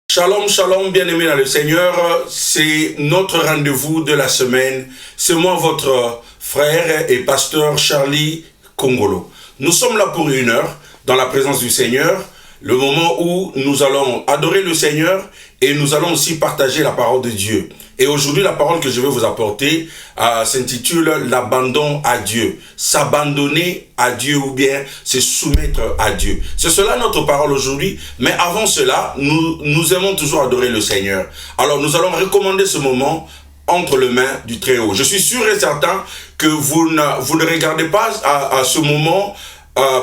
Shalom, shalom, bien-aimés dans le Seigneur, c'est notre rendez-vous de la semaine. C'est moi, votre frère et pasteur Charlie Congolo. Nous sommes là pour 1 heure, dans la présence du Seigneur, le moment où nous allons adorer le Seigneur et nous allons aussi partager la parole de Dieu. Et aujourd'hui, la parole que je vais vous apporter s'intitule « L'abandon à Dieu ». S'abandonner à Dieu ou bien se soumettre à Dieu. C'est cela notre parole aujourd'hui. Mais avant cela, nous aimons toujours adorer le Seigneur. Alors, nous allons recommander ce moment entre les mains du Très-Haut. Je suis sûr et certain que vous ne regardez pas à ce moment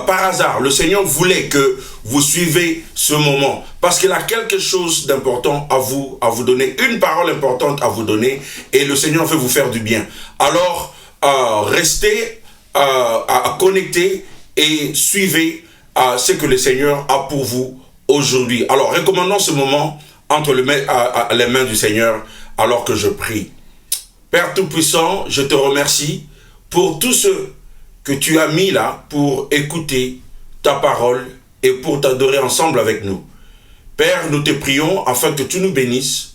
par hasard. Le Seigneur voulait que vous suivez ce moment parce qu'il a quelque chose d'important à vous donner, une parole importante à vous donner, et le Seigneur veut vous faire du bien. Alors, restez connectés et suivez ce que le Seigneur a pour vous aujourd'hui. Alors, recommandons ce moment entre les mains du Seigneur alors que je prie. Père Tout-Puissant, je te remercie pour tous ceux que tu as mis là pour écouter ta parole et pour t'adorer ensemble avec nous. Père, nous te prions afin que tu nous bénisses.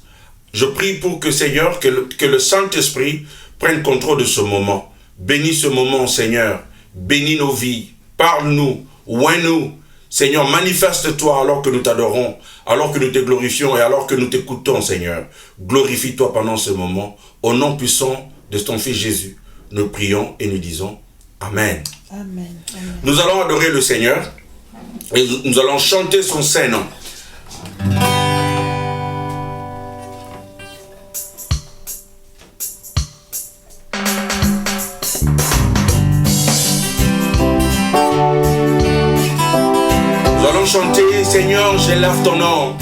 Je prie pour que, Seigneur, que le Saint-Esprit prenne contrôle de ce moment. Bénis ce moment, Seigneur. Bénis nos vies. Parle-nous. Oins-nous. Seigneur, manifeste-toi alors que nous t'adorons, alors que nous te glorifions et alors que nous t'écoutons, Seigneur. Glorifie-toi pendant ce moment. Au nom puissant de ton Fils Jésus, nous prions et nous disons Amen. Amen. Amen. Nous allons adorer le Seigneur et nous allons chanter son saint nom. Nous allons chanter, Seigneur, j'élève ton nom.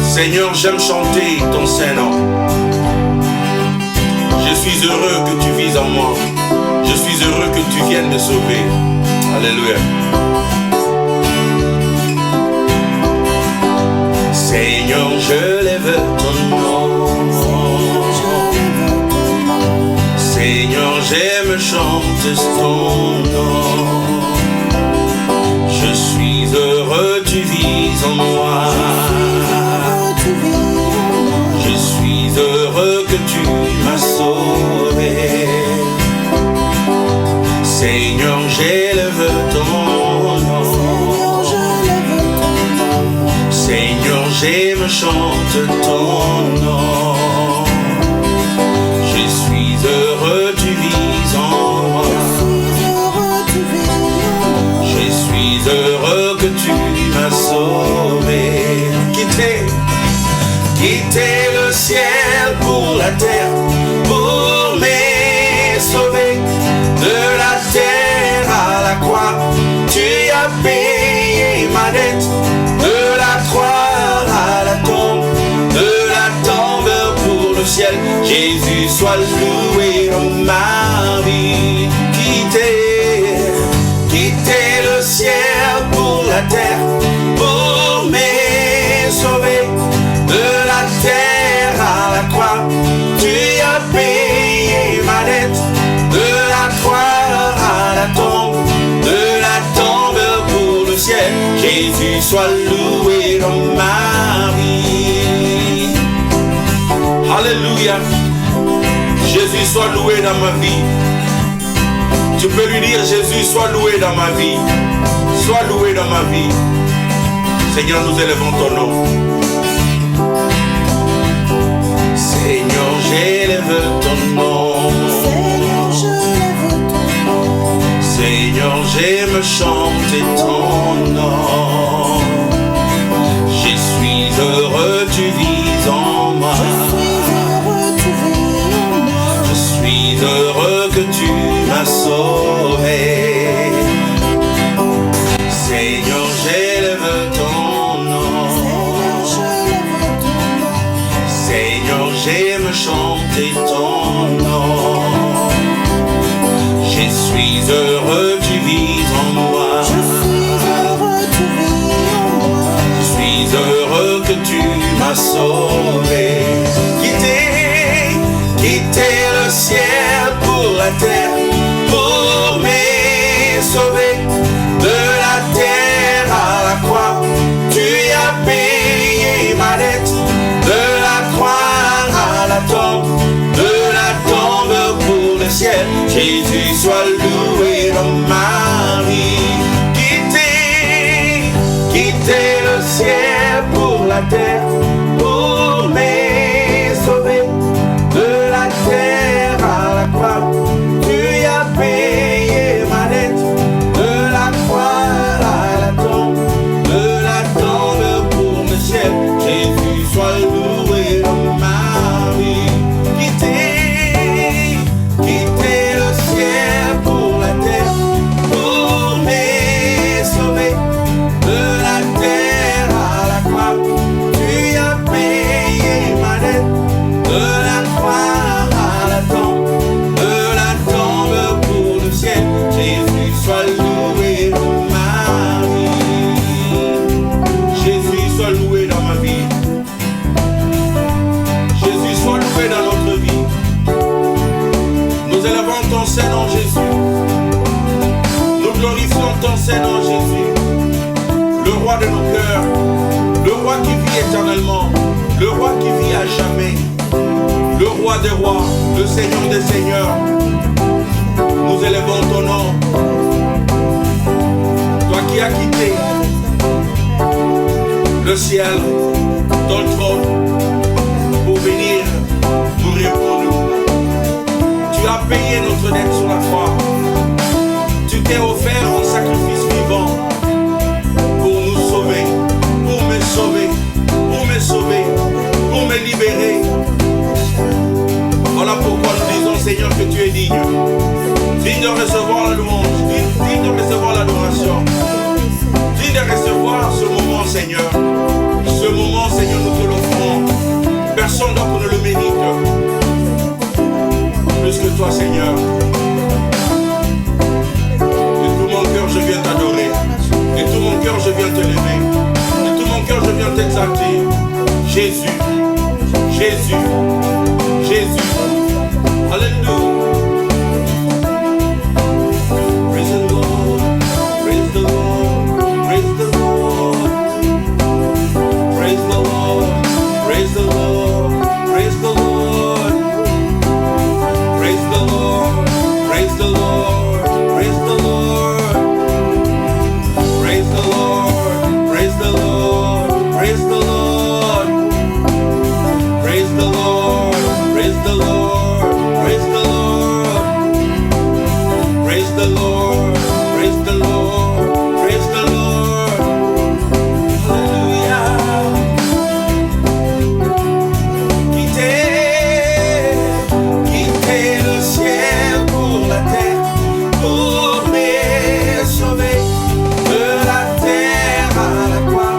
Seigneur, j'aime chanter ton saint nom. Je suis heureux que tu vises en moi. Je suis heureux que tu viennes me sauver. Alléluia. Seigneur, je lève ton nom. Seigneur, j'aime chanter ton nom. Je suis heureux, tu vis en moi. Je suis heureux que tu m'as sauvé. Seigneur, j'élève ton nom. Seigneur, j'aime chanter ton nom. Je suis heureux, tu vis en moi. Je suis heureux que tu m'as sauvé. Quitter le ciel pour la terre, pour me sauver. De la terre à la croix, tu as payé ma dette. De la croix à la tombe pour le ciel. Jésus soit loué dans ma vie. Quitter le ciel pour la terre, pour me sauver. De la terre à la croix, tu as payé ma dette. De la croix à la tombe pour le ciel. Jésus soit loué dans ma vie. Alléluia. Jésus soit loué dans ma vie. Tu peux lui dire, Jésus soit loué dans ma vie. Sois loué dans ma vie. Seigneur, nous élevons ton nom. Seigneur, j'élève ton nom. Seigneur, j'aime chanter ton nom. Je suis heureux, tu vis en moi. Je suis heureux que tu m'as sauvé. Seigneur, j'élève ton nom. Seigneur, j'aime chanter ton nom. Je suis heureux, tu vis en moi. Je suis heureux que tu m'as sauvé. Quitter le ciel pour la terre, pour me sauver. De la terre à la croix, tu as payé quitter le ciel pour la terre, pour me sauver de la terre à la croix. Tu as payé ma dette, de la croix à la tombe, de la tombe pour le ciel. Jésus soit loué dans ma vie. Quitter le ciel pour la terre, pour me sauver de la terre à la croix. Tu as payé ma dette, de la croix à la tombe, de la tombe pour le ciel. Jésus soit loué dans ma vie. Jésus soit loué dans ma vie. Jésus soit loué dans notre vie. Nous élevons ton Saint-Nom, Jésus. Nous glorifions ton Saint-Nom, Jésus. Le roi de nos cœurs, le roi qui vit éternellement, le roi qui vit à jamais, le roi des rois, le Seigneur des seigneurs. Nous élevons ton nom. Toi qui as quitté le ciel, ton trône, pour venir mourir pour nous. Tu as payé notre dette sur la croix. Tu t'es offert en sacrifice vivant pour nous sauver, pour me sauver, pour me sauver, pour me libérer. Voilà pourquoi nous disons, Seigneur, que tu es digne. Digne de recevoir la louange, digne de recevoir l'adoration, digne de recevoir ce moment, Seigneur. Ce moment, Seigneur, nous te l'offrons. Personne d'autre ne le mérite plus que toi, Seigneur. De tout mon cœur, je viens t'adorer. De tout mon cœur, je viens te lever. De tout mon cœur, je viens t'exalter. Jésus, Jésus, Jésus. Alléluia. Praise the Lord, praise the Lord, praise the Lord. Praise the Lord, praise the Lord, praise the Lord. Praise the Lord, praise the Lord, praise the Lord. Praise the Lord, praise the Lord, praise the Lord. Praise the Lord, praise the Lord, praise the Lord. Praise the Lord, praise the Lord, praise the Lord. Hallelujah. Quitter le ciel pour la terre, pour me sauver de la terre à la croix.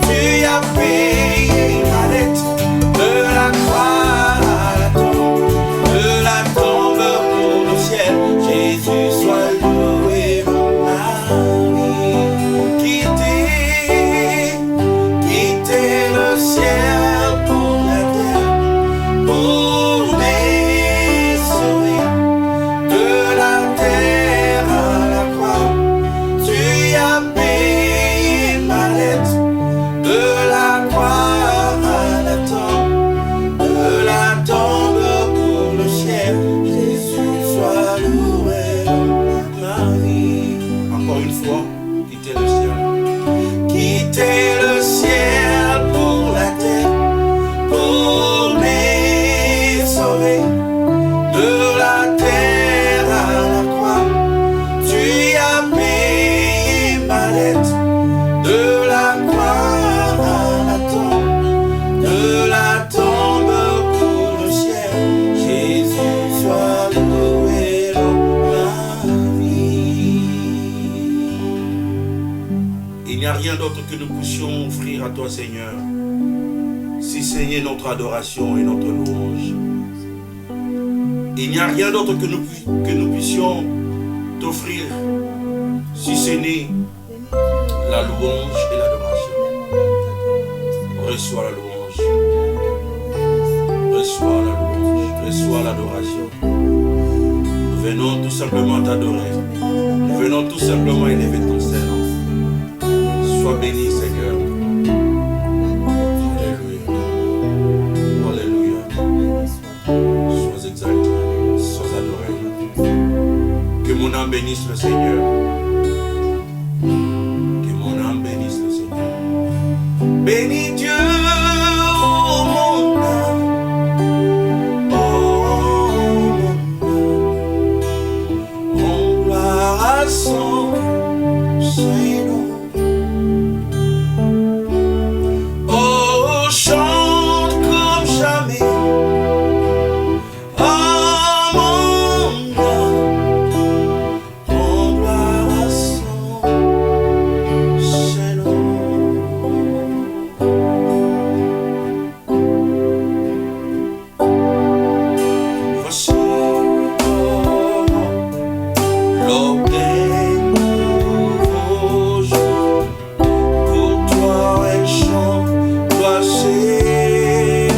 Tu as payé ma dette, de la croix à la tombe, de la tombe pour le ciel. Jésus soit loué dans ma vie. Quitter le ciel pour la terre, pour me sauver de la terre à la croix. Tu as payé ma dette, de la croix à la tombe, de la tombe pour le ciel. Jésus soit loué dans ma vie. Encore une fois, quitter le ciel. Quitter le ciel pour la terre, pour me sauver de la terre à la croix. Tu as payé ma dette, de la croix à la tombe, de la tombe pour le ciel. Jésus soit loué dans ma vie. Il n'y a rien d'autre que nous puissions offrir à toi, Seigneur, si ce n'est notre adoration et notre louange. Il n'y a rien d'autre que nous puissions t'offrir, si ce n'est la louange et l'adoration. Reçois la louange, reçois la louange, reçois l'adoration. Nous venons tout simplement t'adorer. Nous venons tout simplement élever ton Seigneur. Sois béni, Seigneur. Alléluia. Alléluia. Sois exalté, sois adoré. Que mon âme bénisse le Seigneur. Que mon âme bénisse le Seigneur. Bénis Dieu, oh mon âme, oh mon âme, en gloire à son Saint-Nom. Oh, chante comme jamais, oh mon âme, en gloire à son Saint-Nom. Voici l'aube d'un nouveau jour. Pour toi un chant doit s'élever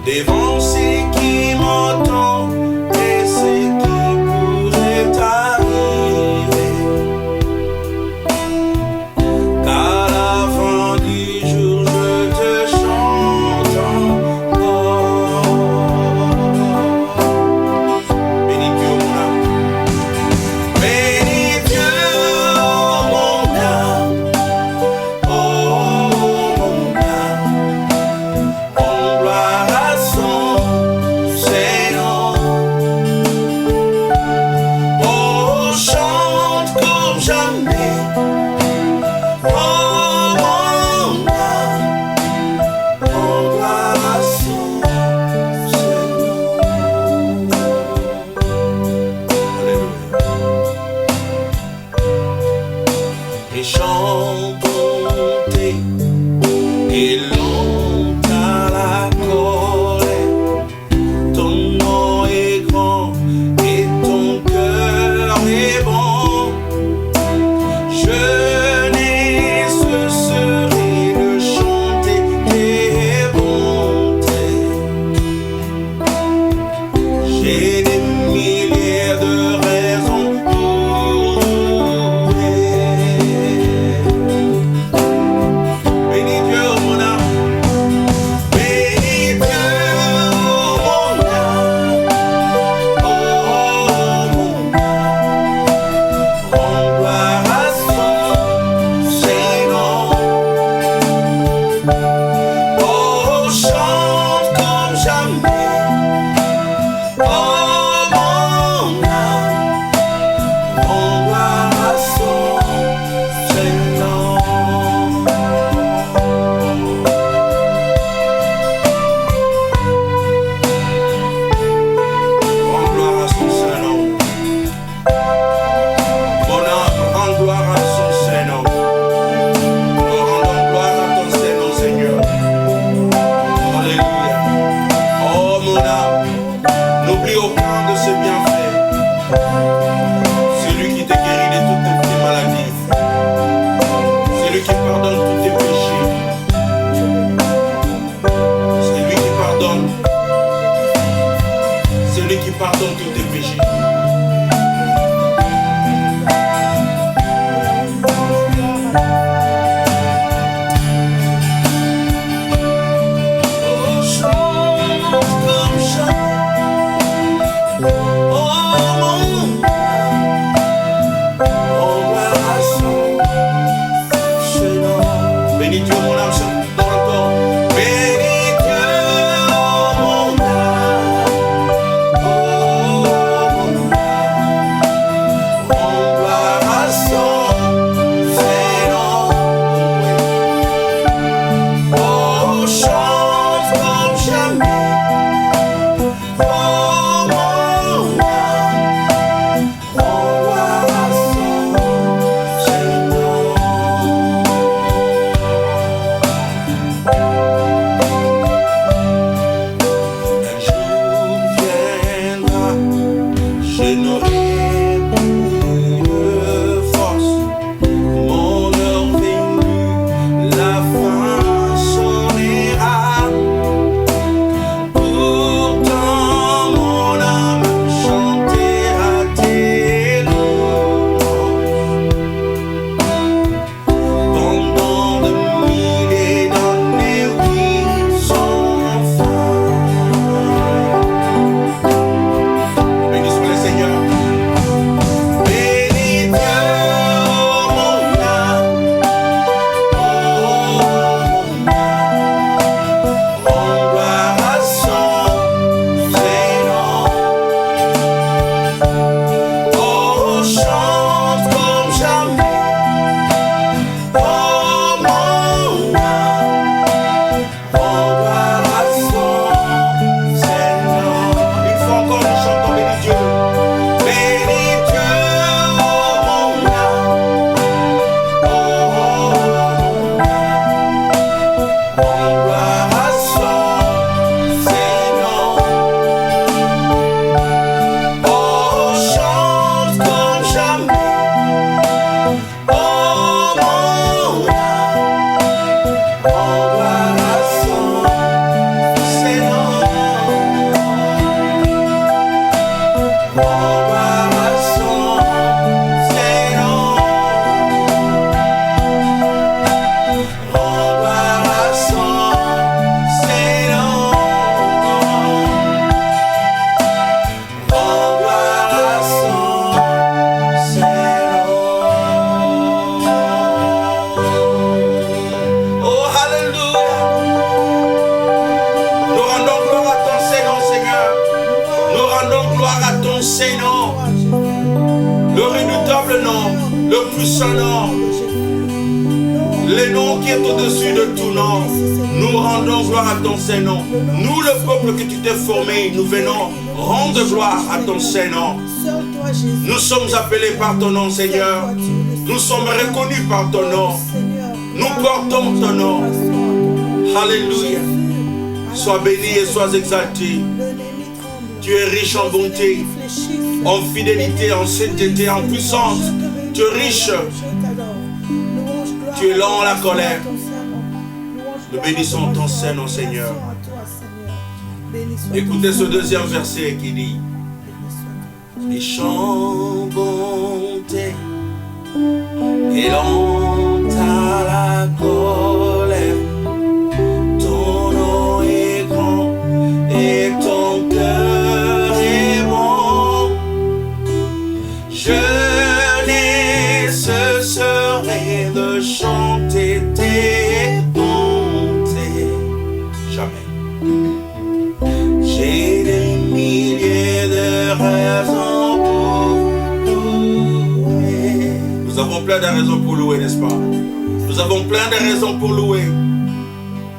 devant ceux qui m'entendent et ceux qui pourraient arriver. Car la fin du jour je te chante encore. Bénis Dieu mon âme, bénis Dieu mon âme, oh mon âme, en gloire à son Saint-Nom. Oh, chante comme jamais, oh mon âme, en gloire à son Saint-Nom. Alléluia. Et chantons et lente à la colère. Ton nom est grand et ton cœur est bon. Jeunesse serait de chanter tes bontés. J'ai des milliers de raisons pour louer. Bénis Dieu mon âme, bénis Dieu mon âme, oh mon âme, en gloire à son Saint-Nom. Oh, chante comme jamais, oh mon âme, en gloire à son Saint-Nom. Rends gloire à son Saint-Nom. Mon âme, rends gloire à son Saint-Nom. Nous rendons gloire à ton Saint-Nom, Seigneur. Alléluia. Oh mon âme, n'oublie aucun de ses bienfaits. C'est lui qui te guérit de toutes tes maladies. C'est lui qui pardonne tous tes péchés. C'est lui qui pardonne. C'est lui qui pardonne tous tes péchés. Oh, chante comme jamais, oh mon âme, en gloire à son Saint-Nom. Bénis Dieu mon âme, chante dans le corps. Bénis Dieu mon âme, oh mon âme, en gloire à son Saint-Nom. Oh, chante comme jamais, oh mon âme, en gloire à son Saint-Nom. Saint-Nom, le redoutable nom, le puissant nom, le nom qui est au-dessus de tout nom. Nous rendons gloire à ton Saint-Nom. Nous, le peuple que tu t'es formé, nous venons rendre gloire à ton Saint-Nom. Nous sommes appelés par ton nom, Seigneur. Nous sommes reconnus par ton nom. Nous portons ton nom. Alléluia. Sois béni et sois exalté. Tu es riche en bonté, en fidélité, en sainteté, en puissance. Tu es riche. Tu es lent à la colère. Nous bénissons ton Saint-Nom, Seigneur. Écoutez ce deuxième verset qui dit: riche en bonté et lent à la colère. Ton nom est grand et ton cœur est bon. Je ne cesserai de chanter tes bontés. Jamais. J'ai des milliers de raisons pour louer. Nous avons plein de raisons pour louer, n'est-ce pas? Nous avons plein de raisons pour louer.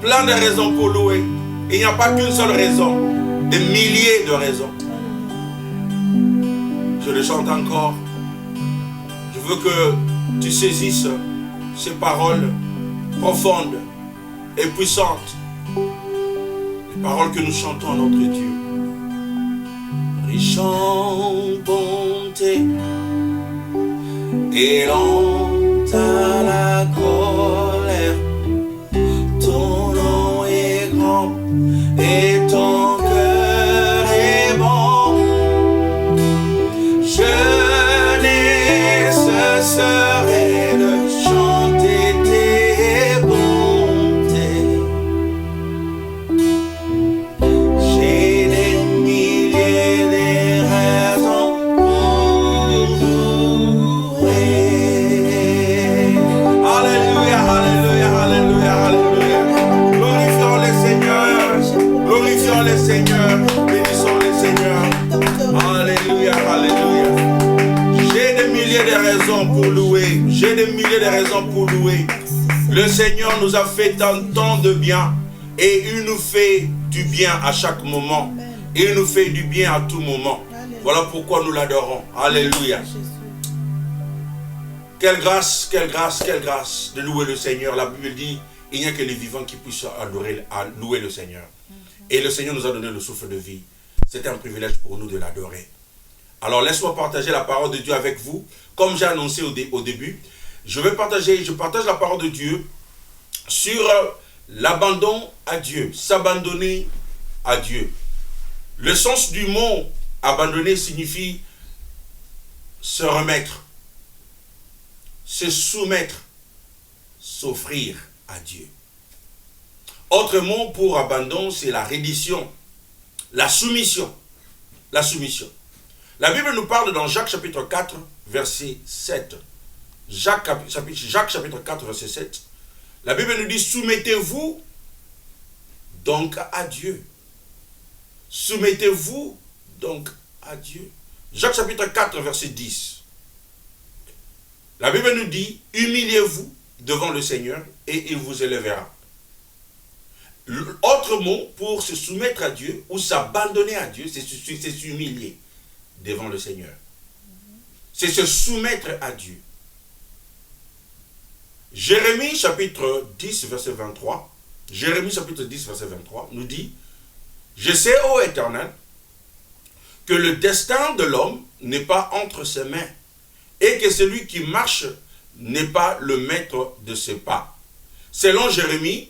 Plein de raisons pour louer. Il n'y a pas qu'une seule raison. Des milliers de raisons. Je le chante encore. Je veux que tu saisisses ces paroles profondes et puissantes. Les paroles que nous chantons à notre Dieu. Riche en bonté et lent à la colère. Ton nom est grand et ton cœur est bon. Je ne cesserai de chanter tes bontés. J'ai des milliers de raisons pour louer. Alléluia, alléluia, alléluia, alléluia. Glorifions le Seigneur. Glorifions le Seigneur. Bénissons le Seigneur. Alléluia, alléluia. J'ai des milliers de raisons pour louer. J'ai des milliers de raisons pour louer. Le Seigneur nous a fait tant de bien. Et il nous fait du bien à chaque moment. Il nous fait du bien à tout moment. Voilà pourquoi nous l'adorons. Alléluia. Quelle grâce, quelle grâce, quelle grâce de louer le Seigneur. La Bible dit, il n'y a que les vivants qui puissent louer le Seigneur. Et le Seigneur nous a donné le souffle de vie. C'est un privilège pour nous de l'adorer. Alors laisse-moi partager la parole de Dieu avec vous. Comme j'ai annoncé au début, je partage la parole de Dieu sur l'abandon à Dieu, s'abandonner à Dieu. Le sens du mot abandonner signifie se remettre, se soumettre, s'offrir à Dieu. Autre mot pour abandon, c'est la reddition, la soumission. La soumission. La Bible nous parle dans Jacques chapitre 4, verset 7. Jacques chapitre 4, verset 7. La Bible nous dit, soumettez-vous donc à Dieu. Soumettez-vous donc à Dieu. Jacques chapitre 4, verset 10. La Bible nous dit, humiliez-vous devant le Seigneur et il vous élèvera. Autre mot pour se soumettre à Dieu ou s'abandonner à Dieu, c'est s'humilier devant le Seigneur. C'est se soumettre à Dieu. Jérémie chapitre 10, verset 23. Jérémie chapitre 10, verset 23 nous dit, je sais, ô Éternel, que le destin de l'homme n'est pas entre ses mains et que celui qui marche n'est pas le maître de ses pas. Selon Jérémie,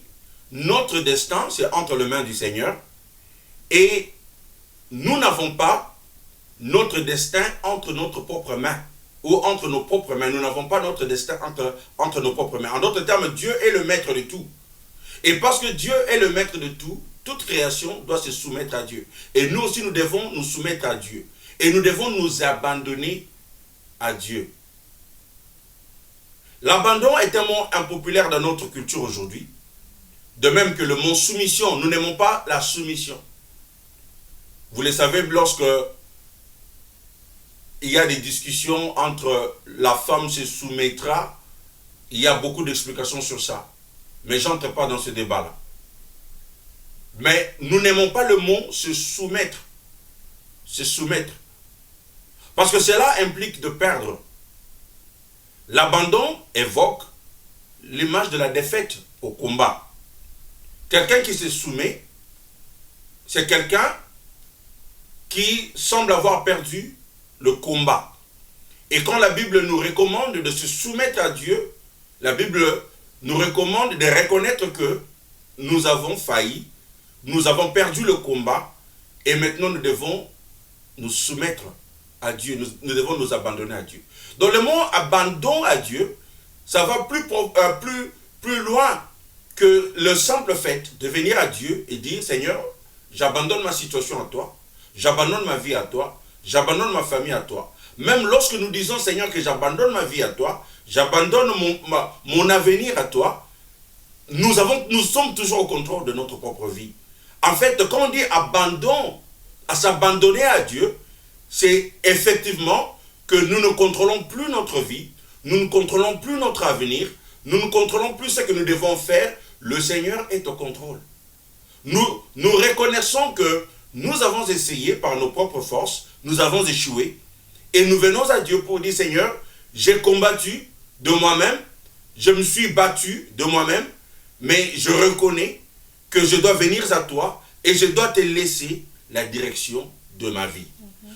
notre destin, c'est entre les mains du Seigneur et nous n'avons pas notre destin entre notre propre main ou entre nos propres mains. Nous n'avons pas notre destin entre nos propres mains. En d'autres termes, Dieu est le maître de tout. Et parce que Dieu est le maître de tout, toute création doit se soumettre à Dieu. Et nous aussi, nous devons nous soumettre à Dieu. Et nous devons nous abandonner à Dieu. L'abandon est un mot impopulaire dans notre culture aujourd'hui. De même que le mot soumission, nous n'aimons pas la soumission. Vous le savez, lorsque il y a des discussions entre la femme se soumettra. Il y a beaucoup d'explications sur ça. Mais je n'entre pas dans ce débat-là. Mais nous n'aimons pas le mot se soumettre. Se soumettre. Parce que cela implique de perdre. L'abandon évoque l'image de la défaite au combat. Quelqu'un qui se soumet, c'est quelqu'un qui semble avoir perdu le combat. Et quand la Bible nous recommande de se soumettre à Dieu, la Bible nous recommande de reconnaître que nous avons failli, nous avons perdu le combat, et maintenant nous devons nous soumettre à Dieu, nous devons nous abandonner à Dieu. Donc le mot abandon à Dieu, ça va plus loin que le simple fait de venir à Dieu et dire, Seigneur, j'abandonne ma situation à toi, j'abandonne ma vie à toi, j'abandonne ma famille à toi. Même lorsque nous disons, Seigneur, que j'abandonne ma vie à toi, j'abandonne mon avenir à toi, nous sommes toujours au contrôle de notre propre vie. En fait, quand on dit abandon, à s'abandonner à Dieu, c'est effectivement que nous ne contrôlons plus notre vie, nous ne contrôlons plus notre avenir, nous ne contrôlons plus ce que nous devons faire. Le Seigneur est au contrôle. Nous reconnaissons que nous avons essayé par nos propres forces, nous avons échoué, et nous venons à Dieu pour dire, Seigneur, j'ai combattu de moi-même, je me suis battu de moi-même, mais je reconnais que je dois venir à toi et je dois te laisser la direction de ma vie.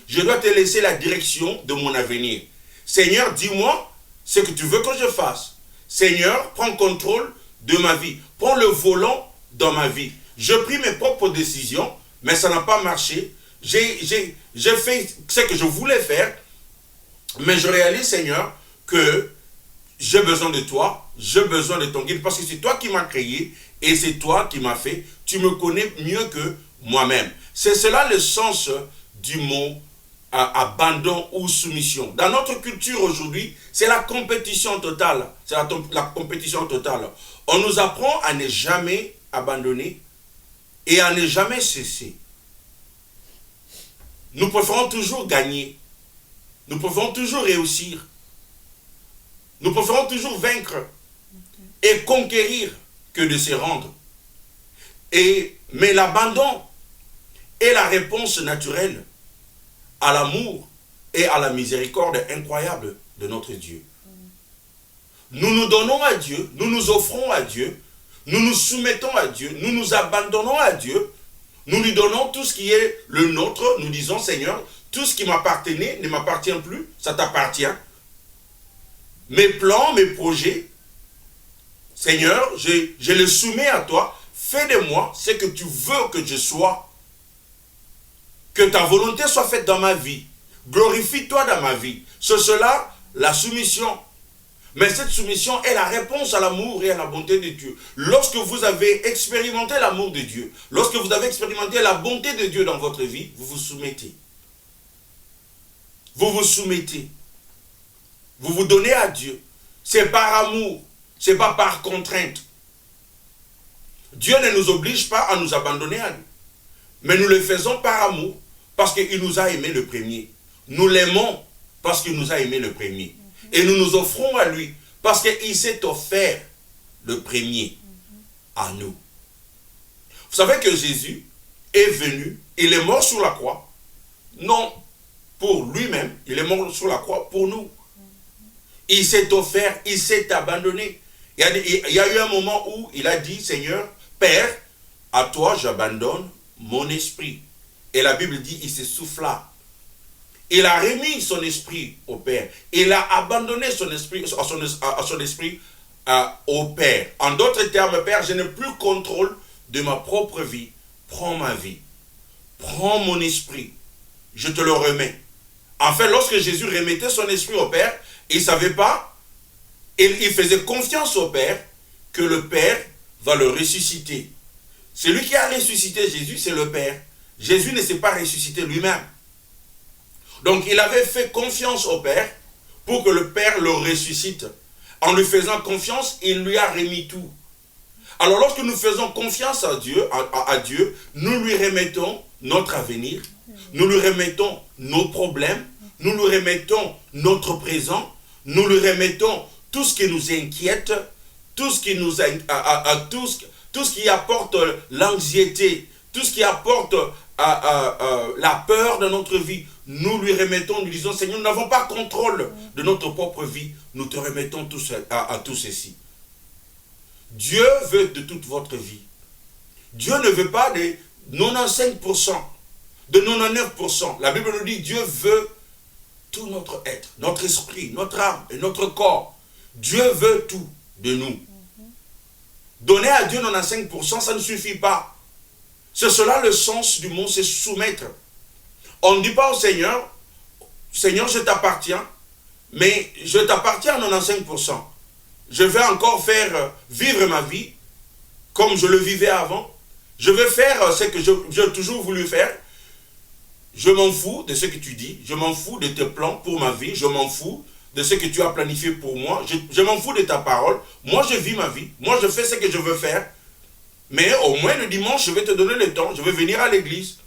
Je dois te laisser la direction de mon avenir. Seigneur, dis-moi ce que tu veux que je fasse. Seigneur, prends contrôle de ma vie. Prends le volant dans ma vie. Je pris mes propres décisions, mais ça n'a pas marché. J'ai fait ce que je voulais faire, mais je réalise, Seigneur, que j'ai besoin de toi, j'ai besoin de ton guide, parce que c'est toi qui m'as créé et c'est toi qui m'as fait. Tu me connais mieux que moi-même. C'est cela le sens du mot abandon ou soumission. Dans notre culture aujourd'hui, c'est la compétition totale. C'est la compétition totale. On nous apprend à ne jamais abandonner et à ne jamais cesser. Nous préférons toujours gagner. Nous préférons toujours réussir. Nous préférons toujours vaincre et conquérir que de se rendre. Mais l'abandon est la réponse naturelle à l'amour et à la miséricorde incroyable de notre Dieu. Nous nous donnons à Dieu, nous nous offrons à Dieu, nous nous soumettons à Dieu, nous nous abandonnons à Dieu, nous lui donnons tout ce qui est le nôtre, nous disons, Seigneur, tout ce qui m'appartenait ne m'appartient plus, ça t'appartient. Mes plans, mes projets, Seigneur, je les soumets à toi, fais de moi ce que tu veux que je sois. Que ta volonté soit faite dans ma vie. Glorifie-toi dans ma vie. C'est cela, la soumission. Mais cette soumission est la réponse à l'amour et à la bonté de Dieu. Lorsque vous avez expérimenté l'amour de Dieu, lorsque vous avez expérimenté la bonté de Dieu dans votre vie, vous vous soumettez. Vous vous soumettez. Vous vous donnez à Dieu. C'est par amour. C'est pas par contrainte. Dieu ne nous oblige pas à nous abandonner à lui. Mais nous le faisons par amour, parce qu'il nous a aimé le premier. Nous l'aimons parce qu'il nous a aimé le premier. Et nous nous offrons à lui, parce qu'il s'est offert le premier à nous. Vous savez que Jésus est venu, il est mort sur la croix, non pour lui-même, il est mort sur la croix pour nous. Il s'est offert, il s'est abandonné. Il y a eu un moment où il a dit, Seigneur, Père, à toi j'abandonne mon esprit. Et la Bible dit, il se souffla. Il a remis son esprit au Père. Il a abandonné son esprit, au Père. En d'autres termes, Père, je n'ai plus contrôle de ma propre vie. Prends ma vie. Prends mon esprit. Je te le remets. En fait, lorsque Jésus remettait son esprit au Père, il ne savait pas, il faisait confiance au Père que le Père va le ressusciter. Celui qui a ressuscité Jésus, c'est le Père. Jésus ne s'est pas ressuscité lui-même. Donc il avait fait confiance au Père pour que le Père le ressuscite. En lui faisant confiance, il lui a remis tout. Alors lorsque nous faisons confiance à Dieu, nous lui remettons notre avenir, nous lui remettons nos problèmes, nous lui remettons notre présent, nous lui remettons tout ce qui nous inquiète, tout ce qui nous tout ce qui apporte l'anxiété, tout ce qui apporte la peur dans notre vie. Nous lui remettons, nous disons, Seigneur, nous n'avons pas contrôle de notre propre vie, nous te remettons à tout ceci. Dieu veut de toute votre vie. Dieu ne veut pas de 95%, de 99%. La Bible nous dit, Dieu veut tout notre être, notre esprit, notre âme et notre corps. Dieu veut tout de nous. Donner à Dieu 95%, ça ne suffit pas. C'est cela le sens du mot, c'est soumettre. On ne dit pas au Seigneur, Seigneur, je t'appartiens, mais je t'appartiens à 95%. Je vais encore faire vivre ma vie comme je le vivais avant. Je vais faire ce que j'ai toujours voulu faire. Je m'en fous de ce que tu dis. Je m'en fous de tes plans pour ma vie. Je m'en fous de ce que tu as planifié pour moi. Je m'en fous de ta parole. Moi, je vis ma vie. Moi, je fais ce que je veux faire. Mais au moins, le dimanche, je vais te donner le temps. Je vais venir à l'église.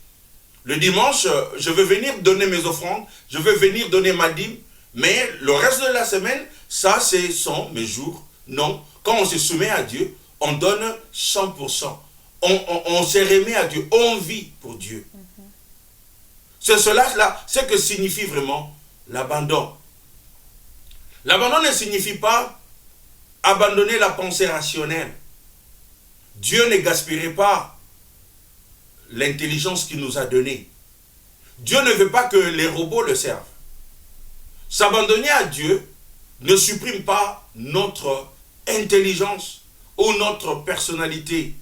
Le dimanche, je vais venir donner mes offrandes. Je vais venir donner ma dîme. Mais le reste de la semaine, ça, ce sont mes jours. Non. Quand on se soumet à Dieu, on donne 100%. On se remet à Dieu. On vit pour Dieu. C'est cela, ce que signifie vraiment l'abandon. L'abandon ne signifie pas abandonner la pensée rationnelle. Dieu ne gaspillerait pas l'intelligence qu'il nous a donnée. Dieu ne veut pas que les robots le servent. S'abandonner à Dieu ne supprime pas notre intelligence ou notre personnalité.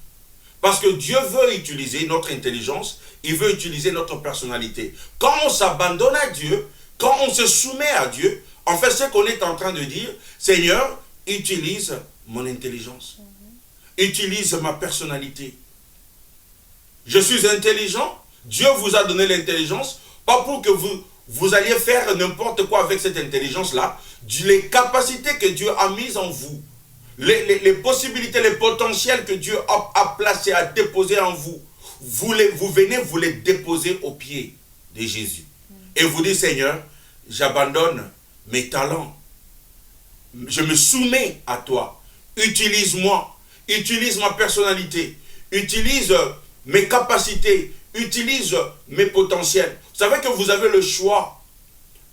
Parce que Dieu veut utiliser notre intelligence, il veut utiliser notre personnalité. Quand on s'abandonne à Dieu, quand on se soumet à Dieu, en fait, ce qu'on est en train de dire, Seigneur, utilise mon intelligence. Utilise ma personnalité. Je suis intelligent, Dieu vous a donné l'intelligence, pas pour que vous alliez faire n'importe quoi avec cette intelligence-là. Les capacités que Dieu a mises en vous, les possibilités, les potentiels que Dieu a placés, a déposés en vous, vous venez vous les déposer aux pieds de Jésus. Et vous dites, Seigneur, j'abandonne mes talents. Je me soumets à toi. Utilise-moi. Utilise ma personnalité. Utilise mes capacités. Utilise mes potentiels. Vous savez que vous avez le choix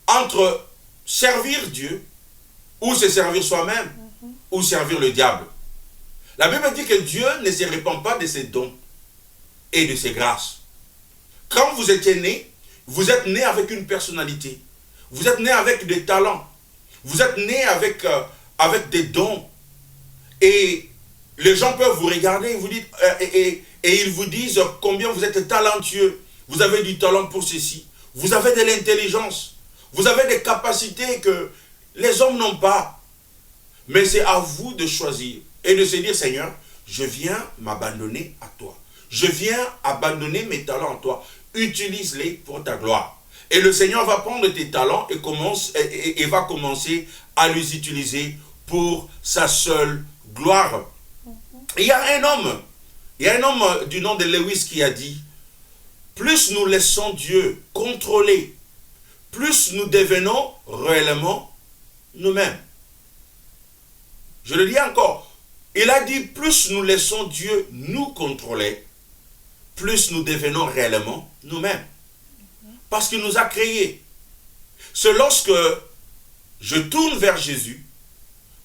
entre servir Dieu ou se servir soi-même ou servir le diable. La Bible dit que Dieu ne se répand pas de ses dons et de ses grâces. Quand vous étiez né, vous êtes né avec une personnalité. Vous êtes né avec des talents. Vous êtes né avec des dons. Et les gens peuvent vous regarder et vous dire, et ils vous disent combien vous êtes talentueux. Vous avez du talent pour ceci. Vous avez de l'intelligence. Vous avez des capacités que les hommes n'ont pas. Mais c'est à vous de choisir et de se dire, Seigneur, je viens m'abandonner à toi. Je viens abandonner mes talents à toi. Utilise-les pour ta gloire. Et le Seigneur va prendre tes talents et va commencer à les utiliser pour sa seule gloire. Et il y a un homme du nom de Lewis qui a dit, plus nous laissons Dieu contrôler, plus nous devenons réellement nous-mêmes. Je le dis encore, il a dit, plus nous laissons Dieu nous contrôler, plus nous devenons réellement nous-mêmes. Parce qu'il nous a créés. C'est lorsque je tourne vers Jésus,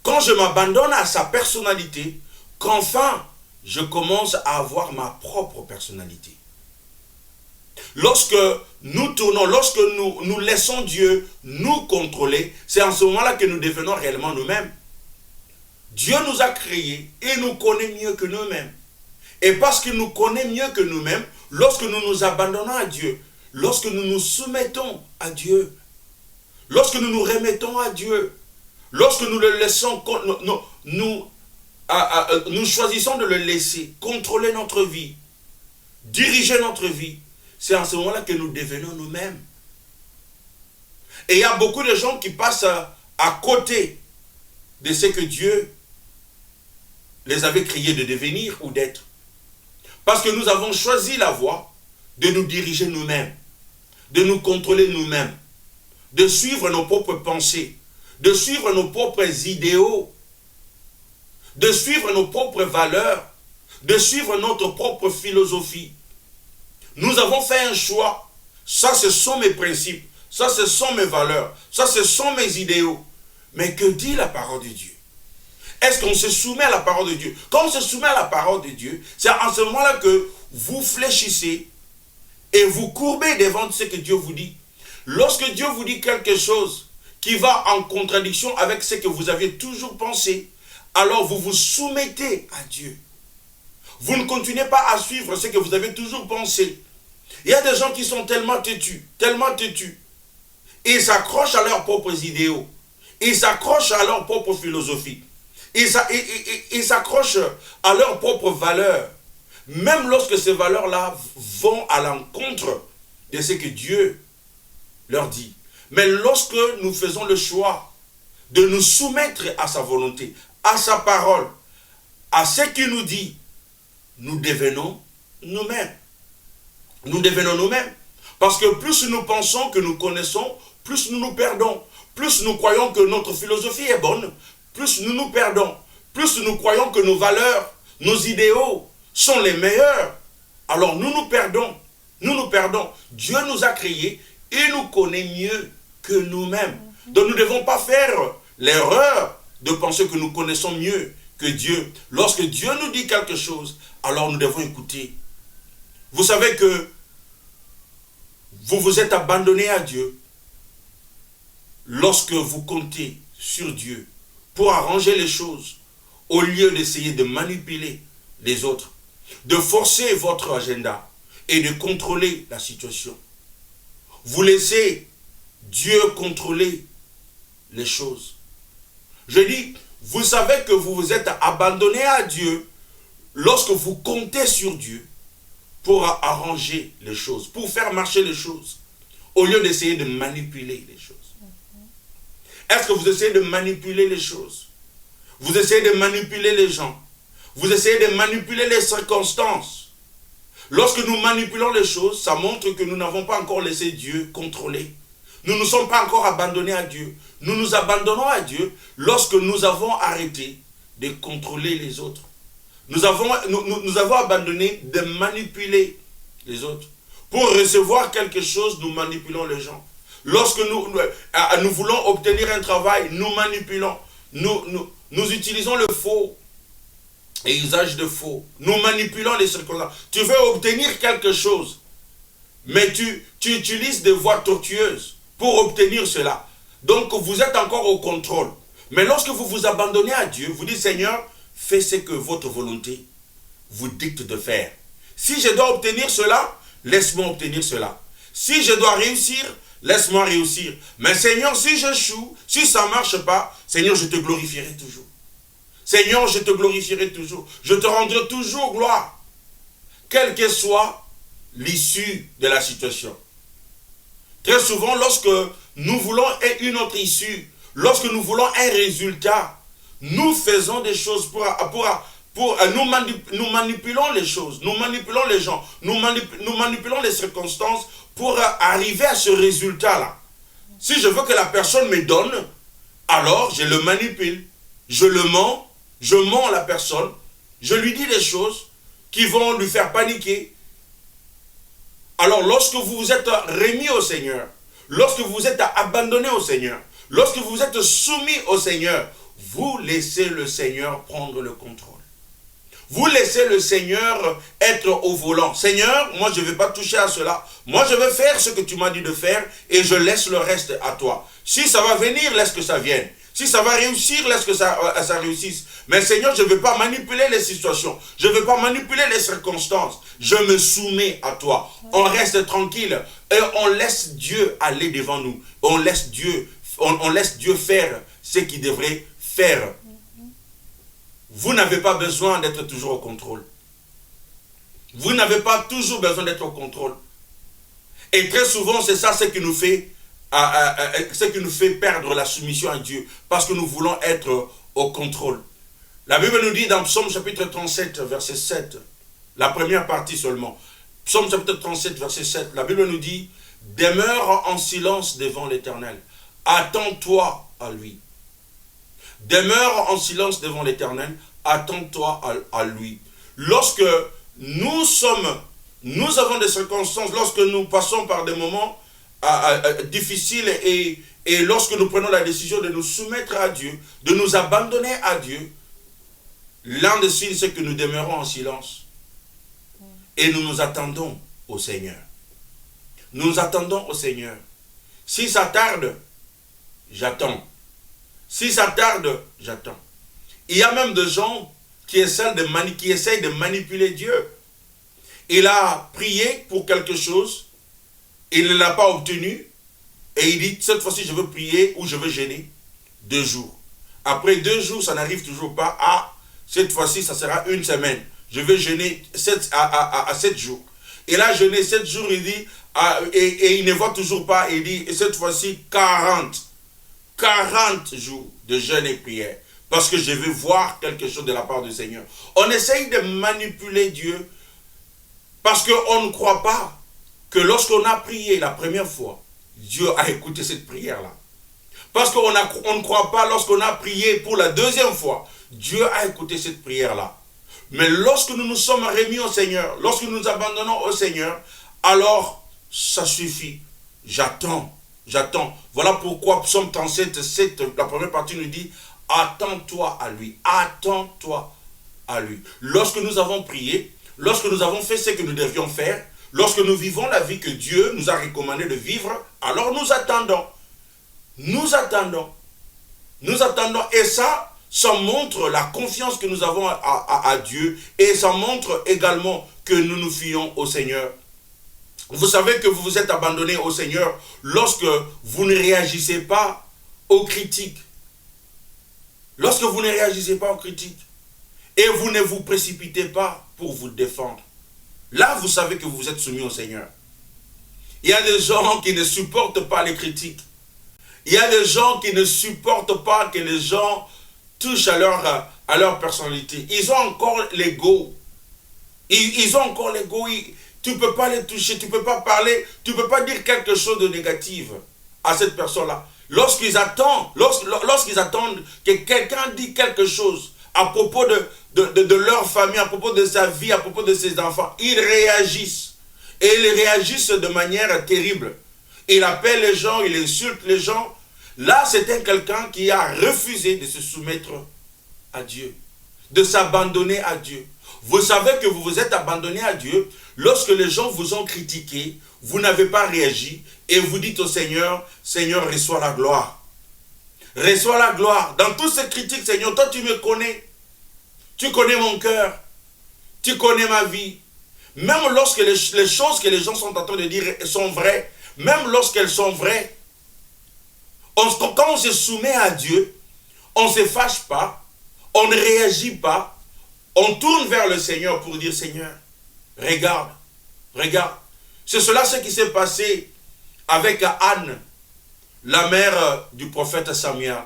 quand je m'abandonne à sa personnalité, qu'enfin je commence à avoir ma propre personnalité. Lorsque nous tournons, lorsque nous laissons Dieu nous contrôler, c'est en ce moment-là que nous devenons réellement nous-mêmes. Dieu nous a créés et nous connaît mieux que nous-mêmes. Et parce qu'il nous connaît mieux que nous-mêmes, lorsque nous nous abandonnons à Dieu, lorsque nous nous soumettons à Dieu, lorsque nous nous remettons à Dieu, lorsque nous le laissons, nous choisissons de le laisser contrôler notre vie, diriger notre vie, c'est en ce moment-là que nous devenons nous-mêmes. Et il y a beaucoup de gens qui passent à côté de ce que Dieu les avait créés de devenir ou d'être. Parce que nous avons choisi la voie de nous diriger nous-mêmes, de nous contrôler nous-mêmes. de suivre nos propres pensées, de suivre nos propres idéaux, de suivre nos propres valeurs, de suivre notre propre philosophie. Nous avons fait un choix. Ça, ce sont mes principes. Ça, ce sont mes valeurs. Ça, ce sont mes idéaux. Mais que dit la parole de Dieu? Est-ce qu'on se soumet à la parole de Dieu? Quand on se soumet à la parole de Dieu, c'est en ce moment-là que vous fléchissez et vous courbez devant ce que Dieu vous dit. Lorsque Dieu vous dit quelque chose qui va en contradiction avec ce que vous aviez toujours pensé, alors vous vous soumettez à Dieu. Vous ne continuez pas à suivre ce que vous avez toujours pensé. Il y a des gens qui sont tellement têtus. Ils s'accrochent à leurs propres idéaux. Ils s'accrochent à leur propre philosophie. Ils s'accrochent à leurs propres valeurs. Même lorsque ces valeurs-là vont à l'encontre de ce que Dieu leur dit. Mais lorsque nous faisons le choix de nous soumettre à sa volonté, à sa parole, à ce qu'il nous dit, nous devenons nous-mêmes. Nous devenons nous-mêmes. Parce que plus nous pensons que nous connaissons, plus nous nous perdons. Plus nous croyons que notre philosophie est bonne, plus nous nous perdons. Plus nous croyons que nos valeurs, nos idéaux sont les meilleurs, alors nous nous perdons. Nous nous perdons. Dieu nous a créés et nous connaît mieux que nous-mêmes. Donc nous ne devons pas faire l'erreur de penser que nous connaissons mieux que Dieu. Lorsque Dieu nous dit quelque chose, alors nous devons écouter. Vous savez que vous vous êtes abandonné à Dieu lorsque vous comptez sur Dieu pour arranger les choses, au lieu d'essayer de manipuler les autres, de forcer votre agenda et de contrôler la situation. Vous laissez Dieu contrôler les choses. Je dis, vous savez que vous vous êtes abandonné à Dieu lorsque vous comptez sur Dieu pour arranger les choses, pour faire marcher les choses, au lieu d'essayer de manipuler les choses. Est-ce que vous essayez de manipuler les choses? Vous essayez de manipuler les gens. Vous essayez de manipuler les circonstances. Lorsque nous manipulons les choses, ça montre que nous n'avons pas encore laissé Dieu contrôler. Nous ne sommes pas encore abandonnés à Dieu. Nous nous abandonnons à Dieu lorsque nous avons arrêté de contrôler les autres. Nous avons abandonné de manipuler les autres. Pour recevoir quelque chose, nous manipulons les gens. Lorsque nous voulons obtenir un travail, nous manipulons. Nous utilisons le faux et usage de faux. Nous manipulons les circonstances. Tu veux obtenir quelque chose, mais tu utilises des voies tortueuses pour obtenir cela. Donc vous êtes encore au contrôle. Mais lorsque vous vous abandonnez à Dieu, vous dites, Seigneur, fais ce que votre volonté vous dicte de faire. Si je dois obtenir cela, laisse-moi obtenir cela. Si je dois réussir, laisse-moi réussir. Mais Seigneur, si j'échoue, si ça ne marche pas, Seigneur, je te glorifierai toujours. Seigneur, je te glorifierai toujours. Je te rendrai toujours gloire. Quelle que soit l'issue de la situation. Très souvent, lorsque nous voulons une autre issue, lorsque nous voulons un résultat, nous faisons des choses nous manipulons les choses, nous manipulons les gens, nous manipulons les circonstances pour arriver à ce résultat-là. Si je veux que la personne me donne, alors je le manipule, je mens à la personne, je lui dis des choses qui vont lui faire paniquer. Alors lorsque vous vous êtes remis au Seigneur, lorsque vous vous êtes abandonné au Seigneur, lorsque vous êtes soumis au Seigneur, vous laissez le Seigneur prendre le contrôle. Vous laissez le Seigneur être au volant. Seigneur, moi je ne vais pas toucher à cela. Moi je vais faire ce que tu m'as dit de faire et je laisse le reste à toi. Si ça va venir, laisse que ça vienne. Si ça va réussir, laisse que ça réussisse. Mais Seigneur, je ne veux pas manipuler les situations. Je ne veux pas manipuler les circonstances. Je me soumets à toi. On reste tranquille et on laisse Dieu aller devant nous. On laisse Dieu faire ce qu'il devrait faire. Vous n'avez pas besoin d'être toujours au contrôle. Vous n'avez pas toujours besoin d'être au contrôle. Et très souvent, c'est ça ce qui nous fait perdre la soumission à Dieu. Parce que nous voulons être au contrôle. La Bible nous dit dans Psaume chapitre 37, verset 7, la première partie seulement. Psaume chapitre 37, verset 7, la Bible nous dit, Demeure en silence devant l'Éternel. Attends-toi à lui. Demeure en silence devant l'Éternel. Attends-toi à lui. Lorsque nous avons des circonstances, lorsque nous passons par des moments difficiles et lorsque nous prenons la décision de nous soumettre à Dieu, de nous abandonner à Dieu, l'un des signes, c'est que nous demeurons en silence. Et nous nous attendons au Seigneur. Nous nous attendons au Seigneur. Si ça tarde, j'attends. Si ça tarde, j'attends. Il y a même des gens qui essayent de manipuler Dieu. Il a prié pour quelque chose, il ne l'a pas obtenu, et il dit, cette fois-ci, je veux prier ou je veux jeûner 2 jours. Après 2 jours, ça n'arrive toujours pas. Ah, cette fois-ci, ça sera 1 semaine. Je vais jeûner 7 jours. Il a jeûné 7 jours, il dit, et il ne voit toujours pas, il dit, et cette fois-ci, 40 jours de jeûne et prière. Parce que je veux voir quelque chose de la part du Seigneur. On essaye de manipuler Dieu parce qu'on ne croit pas que lorsqu'on a prié la première fois, Dieu a écouté cette prière-là. Parce qu'on ne croit pas lorsqu'on a prié pour la 2e fois, Dieu a écouté cette prière-là. Mais lorsque nous nous sommes remis au Seigneur, lorsque nous nous abandonnons au Seigneur, alors ça suffit. J'attends. Voilà pourquoi Psaume 37, la première partie nous dit, attends-toi à lui. Attends-toi à lui. Lorsque nous avons prié, lorsque nous avons fait ce que nous devions faire, lorsque nous vivons la vie que Dieu nous a recommandé de vivre, alors nous attendons. Nous attendons. Et ça montre la confiance que nous avons à Dieu. Et ça montre également que nous nous fions au Seigneur. Vous savez que vous vous êtes abandonné au Seigneur lorsque vous ne réagissez pas aux critiques. Lorsque vous ne réagissez pas aux critiques. Et vous ne vous précipitez pas pour vous défendre. Là, vous savez que vous vous êtes soumis au Seigneur. Il y a des gens qui ne supportent pas les critiques. Il y a des gens qui ne supportent pas que les gens touchent à leur personnalité. Ils ont encore l'ego. Ils ont encore l'ego. Tu ne peux pas les toucher, tu ne peux pas parler, tu ne peux pas dire quelque chose de négatif à cette personne-là. Lorsqu'ils attendent que quelqu'un dise quelque chose à propos de leur famille, à propos de sa vie, à propos de ses enfants, ils réagissent. Et ils réagissent de manière terrible. Il appelle les gens, il insulte les gens. Là, c'était quelqu'un qui a refusé de se soumettre à Dieu, de s'abandonner à Dieu. Vous savez que vous vous êtes abandonné à Dieu lorsque les gens vous ont critiqué, vous n'avez pas réagi et vous dites au Seigneur, Seigneur, reçois la gloire. Reçois la gloire. Dans toutes ces critiques, Seigneur, toi tu me connais. Tu connais mon cœur. Tu connais ma vie. Même lorsque les choses que les gens sont en train de dire sont vraies, même lorsqu'elles sont vraies, quand on se soumet à Dieu, on ne se fâche pas, on ne réagit pas, on tourne vers le Seigneur pour dire, Seigneur, regarde. C'est cela ce qui s'est passé avec Anne, la mère du prophète Samuel.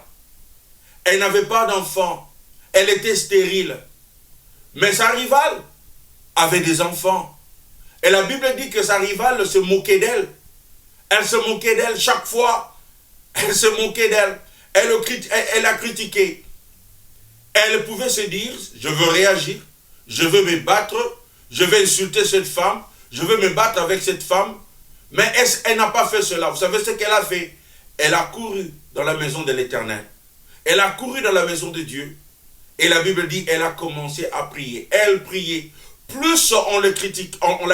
Elle n'avait pas d'enfant, elle était stérile. Mais sa rivale avait des enfants. Et la Bible dit que sa rivale se moquait d'elle. Elle se moquait d'elle chaque fois. Elle se moquait d'elle. Elle a critiqué. Elle pouvait se dire, je veux réagir, je veux me battre, je vais insulter cette femme, je veux me battre avec cette femme. Mais elle n'a pas fait cela. Vous savez ce qu'elle a fait? Elle a couru dans la maison de l'Éternel. Elle a couru dans la maison de Dieu. Et la Bible dit, elle a commencé à prier. Elle priait. Plus on l'a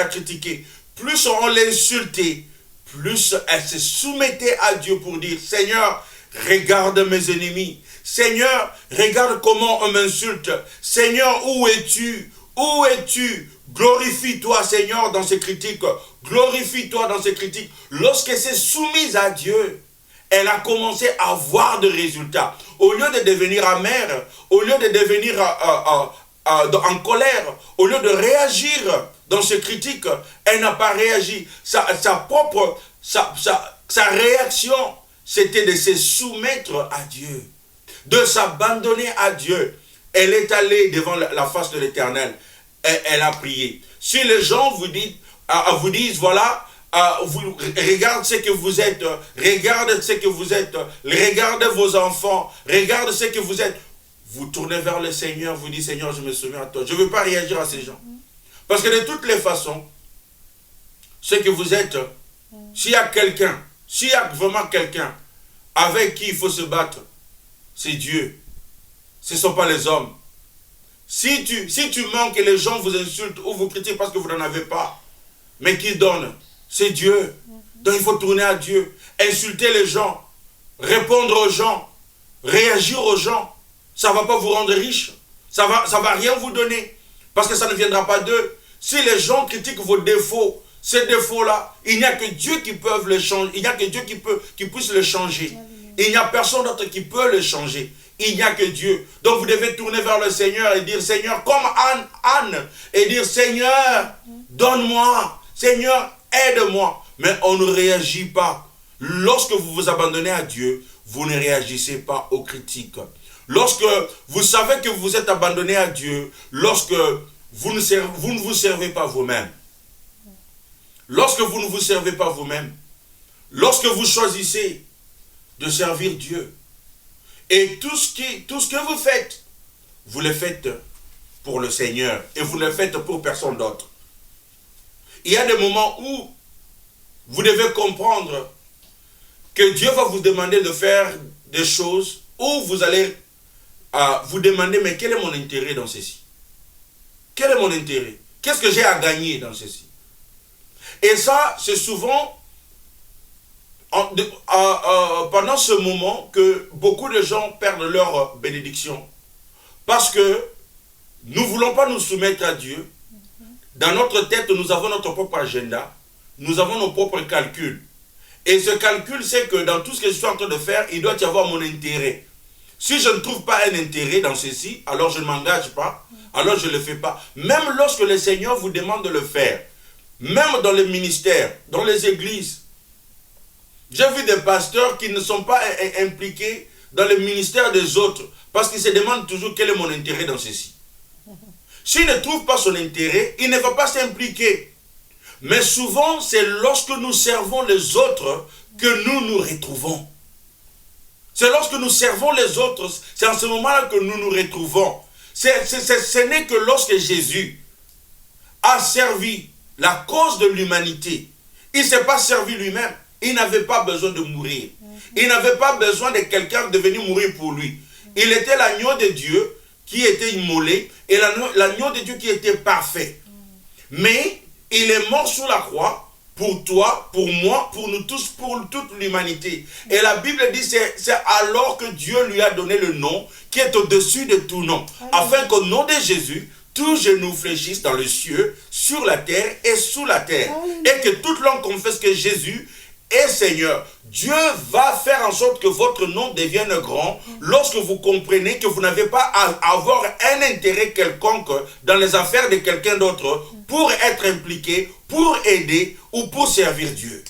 critiqué, plus on l'insultait, plus elle se soumettait à Dieu pour dire, Seigneur, regarde mes ennemis. Seigneur, regarde comment on m'insulte. Seigneur, où es-tu? Où es-tu? Glorifie-toi, Seigneur, dans ces critiques. Glorifie-toi dans ces critiques. Lorsqu'elle s'est soumise à Dieu, elle a commencé à voir des résultats. Au lieu de devenir amère, au lieu de devenir en colère, au lieu de réagir dans ces critiques, elle n'a pas réagi. Sa réaction, c'était de se soumettre à Dieu, de s'abandonner à Dieu. Elle est allée devant la face de l'Éternel et elle a prié. Si les gens vous disent, voilà, regarde ce que vous êtes, regarde ce que vous êtes, regardez vos enfants, regarde ce que vous êtes. Vous tournez vers le Seigneur, vous dites, Seigneur, je me souviens à toi. Je ne veux pas réagir à ces gens. Parce que de toutes les façons, ce que vous êtes, s'il y a quelqu'un, s'il y a vraiment quelqu'un avec qui il faut se battre, c'est Dieu. Ce ne sont pas les hommes. Si tu manques et les gens vous insultent ou vous critiquent parce que vous n'en avez pas, mais qui donne? C'est Dieu. Donc il faut tourner à Dieu. Insulter les gens, répondre aux gens, réagir aux gens. Ça ne va pas vous rendre riche. Ça va rien vous donner. Parce que ça ne viendra pas d'eux. Si les gens critiquent vos défauts, ces défauts-là, il n'y a que Dieu qui peut les changer. Il n'y a que Dieu qui puisse les changer. Il n'y a personne d'autre qui peut les changer. Il n'y a que Dieu. Donc vous devez tourner vers le Seigneur et dire, Seigneur, comme Anne, et dire, Seigneur, donne-moi. Seigneur, aide-moi. Mais on ne réagit pas. Lorsque vous vous abandonnez à Dieu, vous ne réagissez pas aux critiques. Lorsque vous savez que vous êtes abandonné à Dieu, lorsque vous ne vous servez pas vous-même, lorsque vous ne vous servez pas vous-même, lorsque vous choisissez de servir Dieu, et tout ce que vous le faites pour le Seigneur, et vous ne le faites pour personne d'autre. Il y a des moments où vous devez comprendre que Dieu va vous demander de faire des choses où vous allez vous demander, mais quel est mon intérêt dans ceci? Quel est mon intérêt? Qu'est-ce que j'ai à gagner dans ceci? Et ça, c'est souvent pendant ce moment que beaucoup de gens perdent leur bénédiction. Parce que nous ne voulons pas nous soumettre à Dieu. Dans notre tête, nous avons notre propre agenda. Nous avons nos propres calculs. Et ce calcul, c'est que dans tout ce que je suis en train de faire, il doit y avoir mon intérêt. Si je ne trouve pas un intérêt dans ceci, alors je ne m'engage pas, alors je ne le fais pas. Même lorsque le Seigneur vous demande de le faire, même dans les ministères, dans les églises, j'ai vu des pasteurs qui ne sont pas impliqués dans le ministère des autres, parce qu'ils se demandent toujours quel est mon intérêt dans ceci. S'il ne trouve pas son intérêt, il ne va pas s'impliquer. Mais souvent, c'est lorsque nous servons les autres que nous nous retrouvons. C'est lorsque nous servons les autres, c'est en ce moment-là que nous nous retrouvons. Ce n'est que lorsque Jésus a servi la cause de l'humanité, il ne s'est pas servi lui-même. Il n'avait pas besoin de mourir. Il n'avait pas besoin de quelqu'un de venir mourir pour lui. Il était l'agneau de Dieu qui était immolé et l'agneau de Dieu qui était parfait. Mais il est mort sur la croix pour toi, pour moi, pour nous tous, pour toute l'humanité. Et la Bible dit c'est alors que Dieu lui a donné le nom qui est au-dessus de tout nom. Afin qu'au nom de Jésus, tous genoux fléchissent dans le cieux, sur la terre et sous la terre. Et que toute langue confesse que Jésus est Seigneur. Dieu va faire en sorte que votre nom devienne grand lorsque vous comprenez que vous n'avez pas à avoir un intérêt quelconque dans les affaires de quelqu'un d'autre pour être impliqué, pour aider ou pour servir Dieu.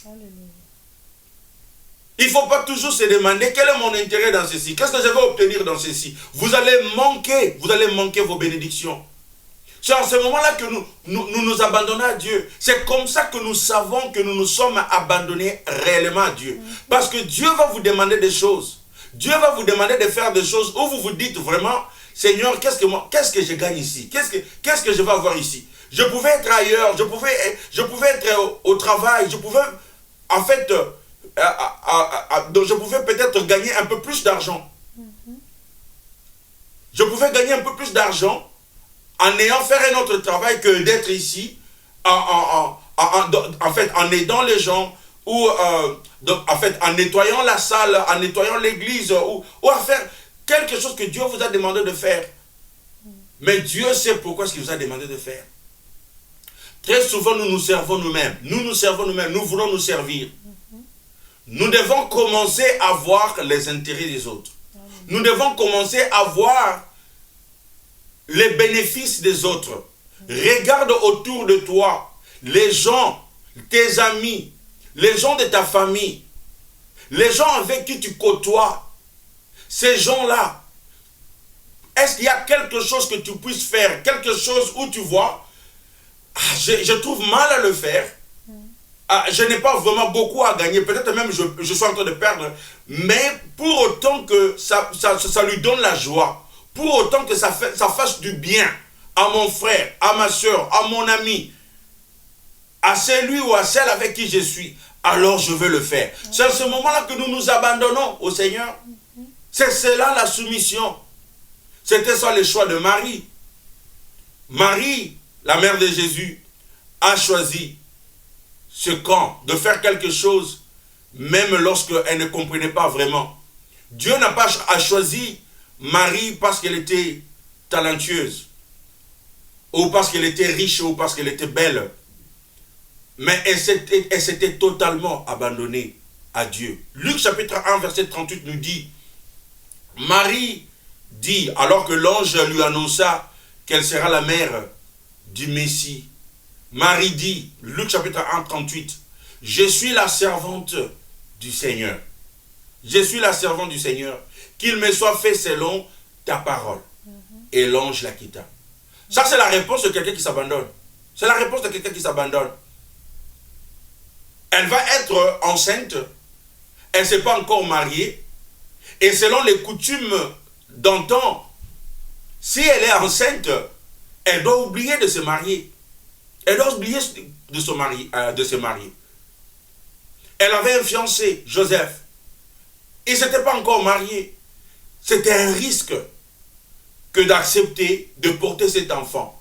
Il ne faut pas toujours se demander quel est mon intérêt dans ceci, qu'est-ce que je vais obtenir dans ceci. Vous allez manquer vos bénédictions. C'est en ce moment-là que nous abandonnons à Dieu. C'est comme ça que nous savons que nous nous sommes abandonnés réellement à Dieu. Parce que Dieu va vous demander des choses. Dieu va vous demander de faire des choses où vous vous dites vraiment, Seigneur, qu'est-ce que je gagne ici? Qu'est-ce que je vais avoir ici? Je pouvais être ailleurs, je pouvais être au travail, je pouvais, en fait, je pouvais peut-être gagner un peu plus d'argent. Je pouvais gagner un peu plus d'argent en ayant fait un autre travail que d'être ici, en fait, en aidant les gens, ou en fait, en nettoyant la salle, en nettoyant l'église, ou à faire quelque chose que Dieu vous a demandé de faire. Mais Dieu sait pourquoi ce qu'il vous a demandé de faire. Très souvent, nous nous servons nous-mêmes. Nous voulons nous servir. Nous devons commencer à voir les intérêts des autres. Nous devons commencer à voir les bénéfices des autres. Regarde autour de toi les gens, tes amis, les gens de ta famille, les gens avec qui tu côtoies. Ces gens-là, est-ce qu'il y a quelque chose que tu puisses faire, quelque chose où tu vois, je trouve mal à le faire, je n'ai pas vraiment beaucoup à gagner, peut-être même je suis en train de perdre, mais pour autant que ça lui donne la joie, pour autant que ça fasse du bien à mon frère, à ma soeur, à mon ami, à celui ou à celle avec qui je suis, alors je veux le faire. C'est à ce moment-là que nous nous abandonnons au Seigneur. C'est cela la soumission. C'était ça le choix de Marie. Marie, la mère de Jésus, a choisi ce camp, de faire quelque chose, même lorsqu'elle ne comprenait pas vraiment. Dieu n'a pas choisi Marie parce qu'elle était talentueuse, ou parce qu'elle était riche, ou parce qu'elle était belle. Mais elle s'était totalement abandonnée à Dieu. Luc chapitre 1, verset 38 nous dit, Marie dit, alors que l'ange lui annonça qu'elle sera la mère du Messie, Marie dit, Luc chapitre 1, 38, je suis la servante du Seigneur. Je suis la servante du Seigneur. Qu'il me soit fait selon ta parole. Et l'ange la quitta. Ça, c'est la réponse de quelqu'un qui s'abandonne. C'est la réponse de quelqu'un qui s'abandonne. Elle va être enceinte. Elle ne s'est pas encore mariée. Et selon les coutumes d'antan, si elle est enceinte, elle doit oublier de se marier. Elle doit oublier de se marier. Elle avait un fiancé, Joseph. Il ne s'était pas encore marié. C'était un risque que d'accepter de porter cet enfant.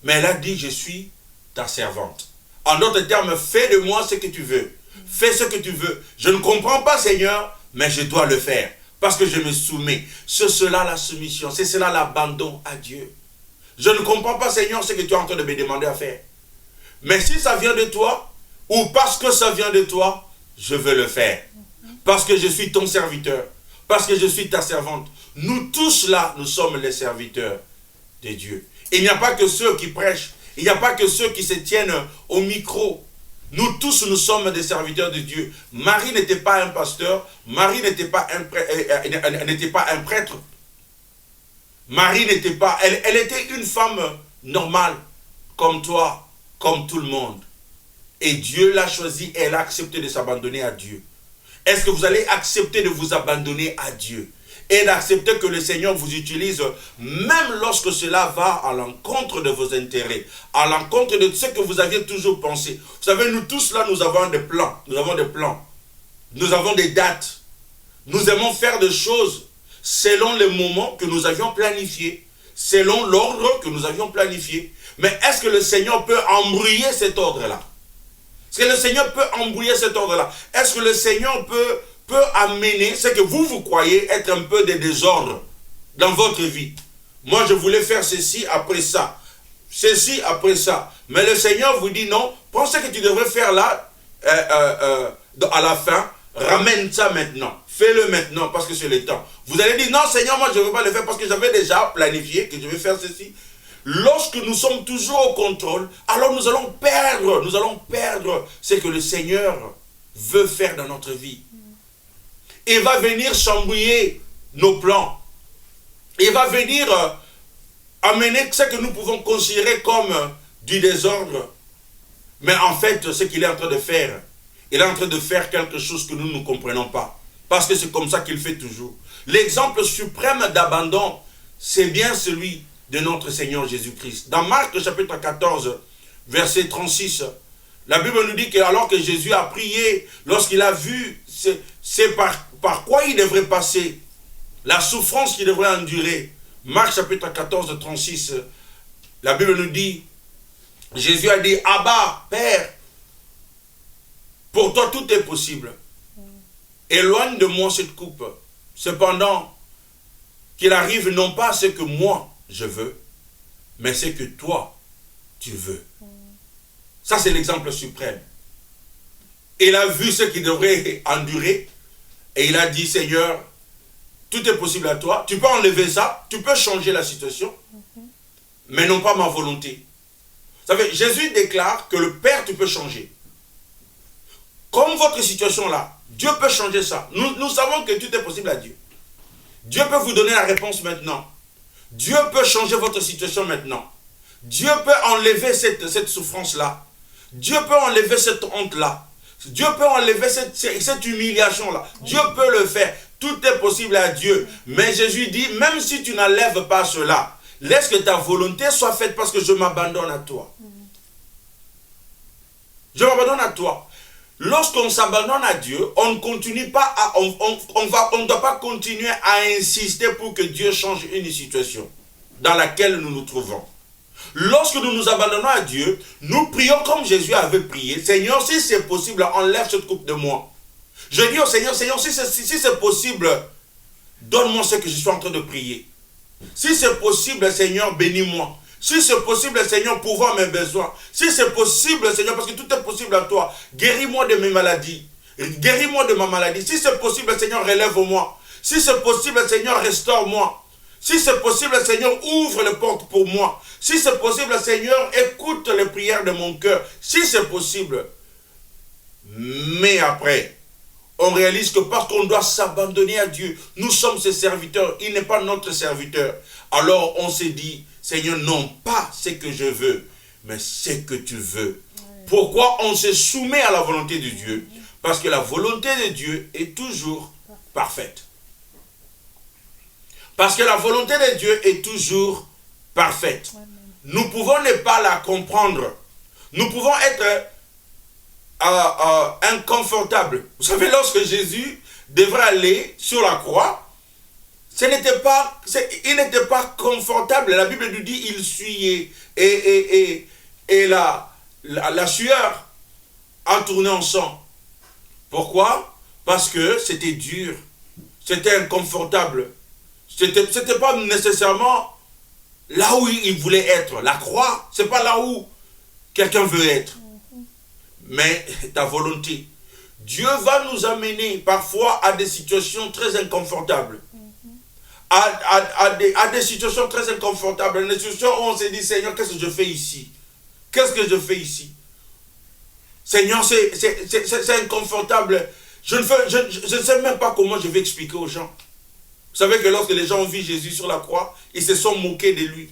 Mais elle a dit, je suis ta servante. En d'autres termes, fais de moi ce que tu veux. Fais ce que tu veux. Je ne comprends pas, Seigneur, mais je dois le faire. Parce que je me soumets. C'est cela la soumission. C'est cela l'abandon à Dieu. Je ne comprends pas, Seigneur, ce que tu es en train de me demander à faire. Mais si ça vient de toi, ou parce que ça vient de toi, je veux le faire. Parce que je suis ton serviteur. Parce que je suis ta servante. Nous tous là, nous sommes les serviteurs de Dieu. Il n'y a pas que ceux qui prêchent. Il n'y a pas que ceux qui se tiennent au micro. Nous tous, nous sommes des serviteurs de Dieu. Marie n'était pas un pasteur. Marie n'était pas un prêtre. Marie n'était pas... Elle était une femme normale, comme toi, comme tout le monde. Et Dieu l'a choisie et elle a accepté de s'abandonner à Dieu. Est-ce que vous allez accepter de vous abandonner à Dieu et d'accepter que le Seigneur vous utilise même lorsque cela va à l'encontre de vos intérêts, à l'encontre de ce que vous aviez toujours pensé. Vous savez, nous tous là, nous avons des plans. Nous avons des plans. Nous avons des dates. Nous aimons faire des choses selon les moments que nous avions planifiés, selon l'ordre que nous avions planifié. Mais est-ce que le Seigneur peut embrouiller cet ordre-là? Est-ce que le Seigneur peut embrouiller cet ordre-là? Est-ce que le Seigneur peut amener ce que vous croyez être un peu de désordre dans votre vie? Moi, je voulais faire ceci après ça. Ceci après ça. Mais le Seigneur vous dit non. Prends ce que tu devrais faire là, à la fin. Ramène ça maintenant. Fais-le maintenant parce que c'est le temps. Vous allez dire non, Seigneur, moi je ne veux pas le faire parce que j'avais déjà planifié que je vais faire ceci. Lorsque nous sommes toujours au contrôle, alors nous allons perdre ce que le Seigneur veut faire dans notre vie. Il va venir chambouiller nos plans. Il va venir amener ce que nous pouvons considérer comme du désordre. Mais en fait, ce qu'il est en train de faire, il est en train de faire quelque chose que nous ne comprenons pas. Parce que c'est comme ça qu'il fait toujours. L'exemple suprême d'abandon, c'est bien celui de notre Seigneur Jésus-Christ. Dans Marc chapitre 14, verset 36, la Bible nous dit que alors que Jésus a prié, lorsqu'il a vu c'est par quoi il devrait passer, la souffrance qu'il devrait endurer. Marc chapitre 14, 36, la Bible nous dit, Jésus a dit, Abba, Père, pour toi tout est possible. Éloigne de moi cette coupe. Cependant, qu'il arrive non pas ce que moi je veux, mais ce que toi tu veux. Ça, c'est l'exemple suprême. Il a vu ce qu'il devrait endurer et il a dit, Seigneur, tout est possible à toi. Tu peux enlever ça, tu peux changer la situation, mais non pas ma volonté. Vous savez, Jésus déclare que le Père, tu peux changer. Comme votre situation là, Dieu peut changer ça. Nous savons que tout est possible à Dieu. Dieu peut vous donner la réponse maintenant. Dieu peut changer votre situation maintenant. Dieu peut enlever cette souffrance-là. Dieu peut enlever cette honte-là. Dieu peut enlever cette humiliation-là. Dieu peut le faire. Tout est possible à Dieu. Mais Jésus dit, même si tu n'enlèves pas cela, laisse que ta volonté soit faite parce que je m'abandonne à toi. Je m'abandonne à toi. Lorsqu'on s'abandonne à Dieu, on ne continue pas à, on ne doit pas continuer à insister pour que Dieu change une situation dans laquelle nous nous trouvons. Lorsque nous nous abandonnons à Dieu, nous prions comme Jésus avait prié. Seigneur, si c'est possible, enlève cette coupe de moi. Je dis au Seigneur, Seigneur, si c'est possible, donne-moi ce que je suis en train de prier. Si c'est possible, Seigneur, bénis-moi. Si c'est possible, Seigneur, pourvoir mes besoins. Si c'est possible, Seigneur, parce que tout est possible à toi, guéris-moi de mes maladies. Guéris-moi de ma maladie. Si c'est possible, Seigneur, relève-moi. Si c'est possible, Seigneur, restaure-moi. Si c'est possible, Seigneur, ouvre les portes pour moi. Si c'est possible, Seigneur, écoute les prières de mon cœur. Si c'est possible. Mais après, on réalise que parce qu'on doit s'abandonner à Dieu, nous sommes ses serviteurs, il n'est pas notre serviteur. Alors on s'est dit, Seigneur, non pas ce que je veux, mais ce que tu veux. Pourquoi on se soumet à la volonté de Dieu? Parce que la volonté de Dieu est toujours parfaite. Parce que la volonté de Dieu est toujours parfaite. Nous pouvons ne pas la comprendre. Nous pouvons être inconfortable. Vous savez, lorsque Jésus devrait aller sur la croix, il n'était pas confortable. La Bible nous dit il suyait et la sueur a tourné en sang. Pourquoi? Parce que c'était dur, c'était inconfortable. C'était pas nécessairement là où il voulait être. La croix, c'est pas là où quelqu'un veut être. Mais ta volonté. Dieu va nous amener parfois à des situations très inconfortables. À des situations très inconfortables. Des situations où on se dit, Seigneur, qu'est-ce que je fais ici? Qu'est-ce que je fais ici? Seigneur, c'est inconfortable. Je ne sais même pas comment je vais expliquer aux gens. Vous savez que lorsque les gens ont vu Jésus sur la croix, ils se sont moqués de lui.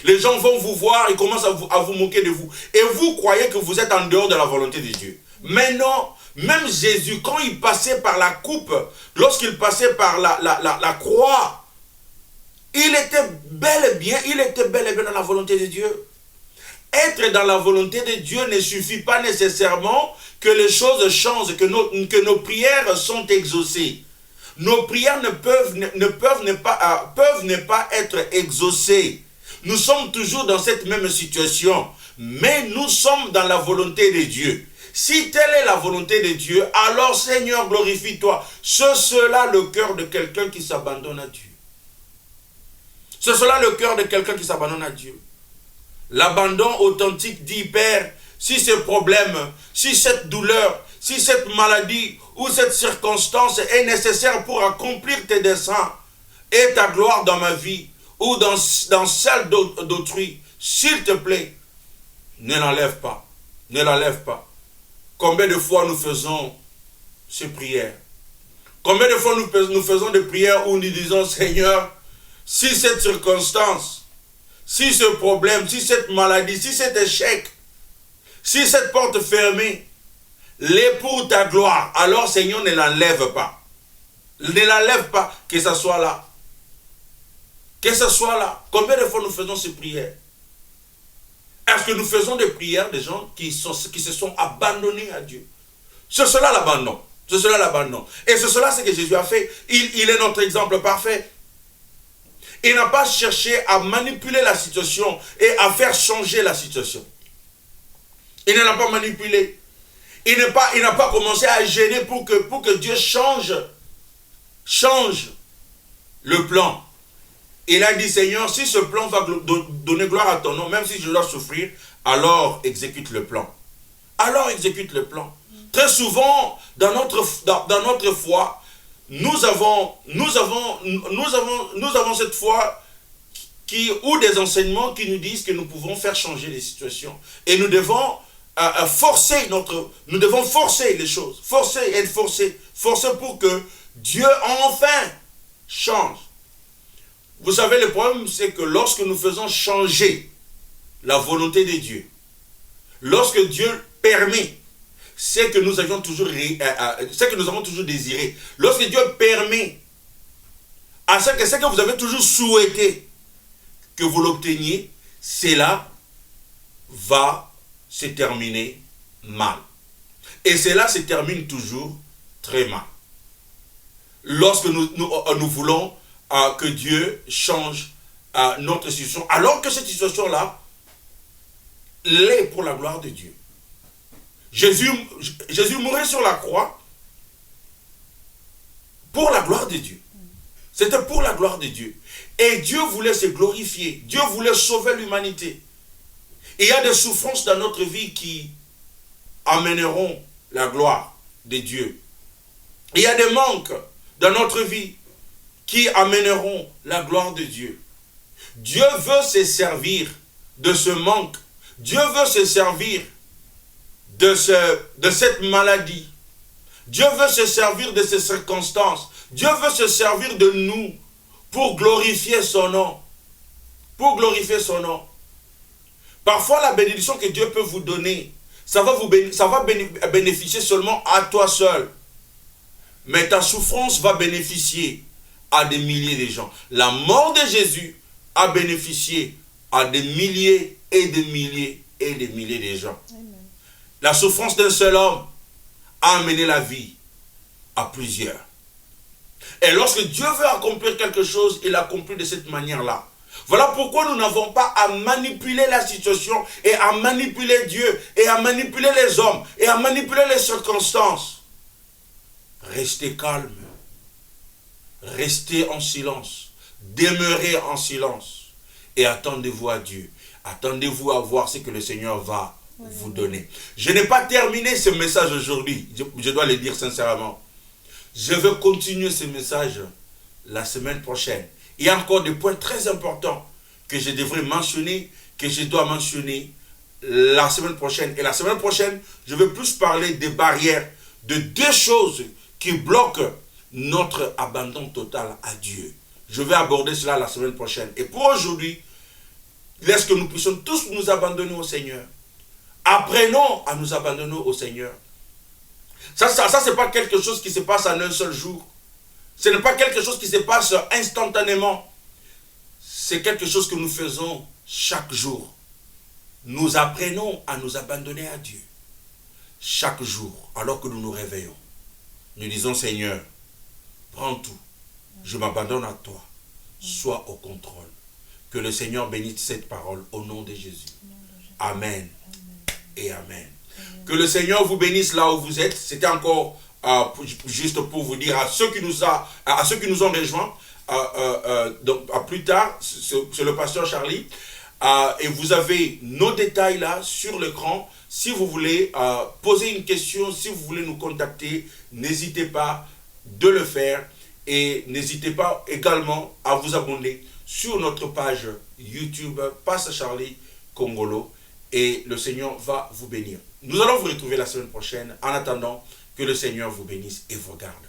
Les gens vont vous voir, ils commencent à vous moquer de vous. Et vous croyez que vous êtes en dehors de la volonté de Dieu. Mais non, même Jésus, quand il passait par la coupe, lorsqu'il passait par la croix, il était bel et bien dans la volonté de Dieu. Être dans la volonté de Dieu ne suffit pas nécessairement que les choses changent, que nos prières sont exaucées. Nos prières peuvent ne pas être exaucées. Nous sommes toujours dans cette même situation, mais nous sommes dans la volonté de Dieu. Si telle est la volonté de Dieu, alors Seigneur, glorifie-toi. C'est cela le cœur de quelqu'un qui s'abandonne à Dieu. C'est cela le cœur de quelqu'un qui s'abandonne à Dieu. L'abandon authentique dit, Père, si ce problème, si cette douleur, si cette maladie ou cette circonstance est nécessaire pour accomplir tes desseins et ta gloire dans ma vie ou dans celle d'autrui, s'il te plaît, ne l'enlève pas. Ne l'enlève pas. Combien de fois nous faisons ces prières? Combien de fois nous faisons des prières où nous disons, Seigneur, si cette circonstance, si ce problème, si cette maladie, si cet échec, si cette porte fermée l'est pour ta gloire, alors Seigneur, ne l'enlève pas. Ne l'enlève pas, que ça soit là. Que ce soit là. Combien de fois nous faisons ces prières? Est-ce que nous faisons des prières des gens qui se sont abandonnés à Dieu? C'est cela l'abandon. C'est cela l'abandon. Et c'est cela ce que Jésus a fait. Il est notre exemple parfait. Il n'a pas cherché à manipuler la situation et à faire changer la situation. Il ne l'a pas manipulé. Il n'a pas commencé à gêner pour que Dieu change le plan. Il a dit, Seigneur, si ce plan va donner gloire à ton nom, même si je dois souffrir, alors exécute le plan. Alors exécute le plan. Très souvent, dans notre foi, nous avons cette foi ou des enseignements qui nous disent que nous pouvons faire changer les situations. Et nous devons forcer les choses. Forcer pour que Dieu enfin change. Vous savez, le problème, c'est que lorsque nous faisons changer la volonté de Dieu, lorsque Dieu permet ce que nous avions toujours, ce que nous avons toujours désiré, lorsque Dieu permet à ce que vous avez toujours souhaité que vous l'obteniez, cela va se terminer mal. Et cela se termine toujours très mal. Lorsque nous voulons que Dieu change notre situation, alors que cette situation-là l'est pour la gloire de Dieu. Jésus mourait sur la croix pour la gloire de Dieu. C'était pour la gloire de Dieu. Et Dieu voulait se glorifier. Dieu voulait sauver l'humanité. Et il y a des souffrances dans notre vie qui amèneront la gloire de Dieu. Il y a des manques dans notre vie qui amèneront la gloire de Dieu. Dieu veut se servir de ce manque. Dieu veut se servir de cette maladie. Dieu veut se servir de ces circonstances. Dieu veut se servir de nous pour glorifier son nom. Pour glorifier son nom. Parfois, la bénédiction que Dieu peut vous donner, ça va bénéficier seulement à toi seul. Mais ta souffrance va bénéficier à des milliers de gens. La mort de Jésus a bénéficié à des milliers et des milliers et des milliers de gens. Amen. La souffrance d'un seul homme a amené la vie à plusieurs. Et lorsque Dieu veut accomplir quelque chose, il l'accomplit de cette manière-là. Voilà pourquoi nous n'avons pas à manipuler la situation et à manipuler Dieu et à manipuler les hommes et à manipuler les circonstances. Restez calme. Restez en silence. Demeurez en silence. Et attendez-vous à Dieu. Attendez-vous à voir ce que le Seigneur va vous donner. Je n'ai pas terminé ce message aujourd'hui. Je dois le dire sincèrement. Je veux continuer ce message la semaine prochaine. Il y a encore des points très importants que je devrais mentionner, que je dois mentionner la semaine prochaine. Et la semaine prochaine, je veux plus parler des barrières, de deux choses qui bloquent notre abandon total à Dieu. Je vais aborder cela la semaine prochaine. Et pour aujourd'hui, laisse que nous puissions tous nous abandonner au Seigneur. Apprenons à nous abandonner au Seigneur. Ça c'est pas quelque chose qui se passe en un seul jour. Ce n'est pas quelque chose qui se passe instantanément. C'est quelque chose que nous faisons chaque jour. Nous apprenons à nous abandonner à Dieu. Chaque jour, alors que nous nous réveillons. Nous disons, Seigneur, prends tout. Je m'abandonne à toi. Sois au contrôle. Que le Seigneur bénisse cette parole au nom de Jésus. Amen. Et Amen. Que le Seigneur vous bénisse là où vous êtes. C'était encore juste pour vous dire à ceux qui nous ont rejoints, donc plus tard, c'est le pasteur Charlie. Et vous avez nos détails là sur l'écran. Si vous voulez poser une question, si vous voulez nous contacter, n'hésitez pas de le faire. Et n'hésitez pas également à vous abonner sur notre page YouTube, Pasteur Charlie Congolo. Et le Seigneur va vous bénir. Nous allons vous retrouver la semaine prochaine. En attendant, que le Seigneur vous bénisse et vous garde.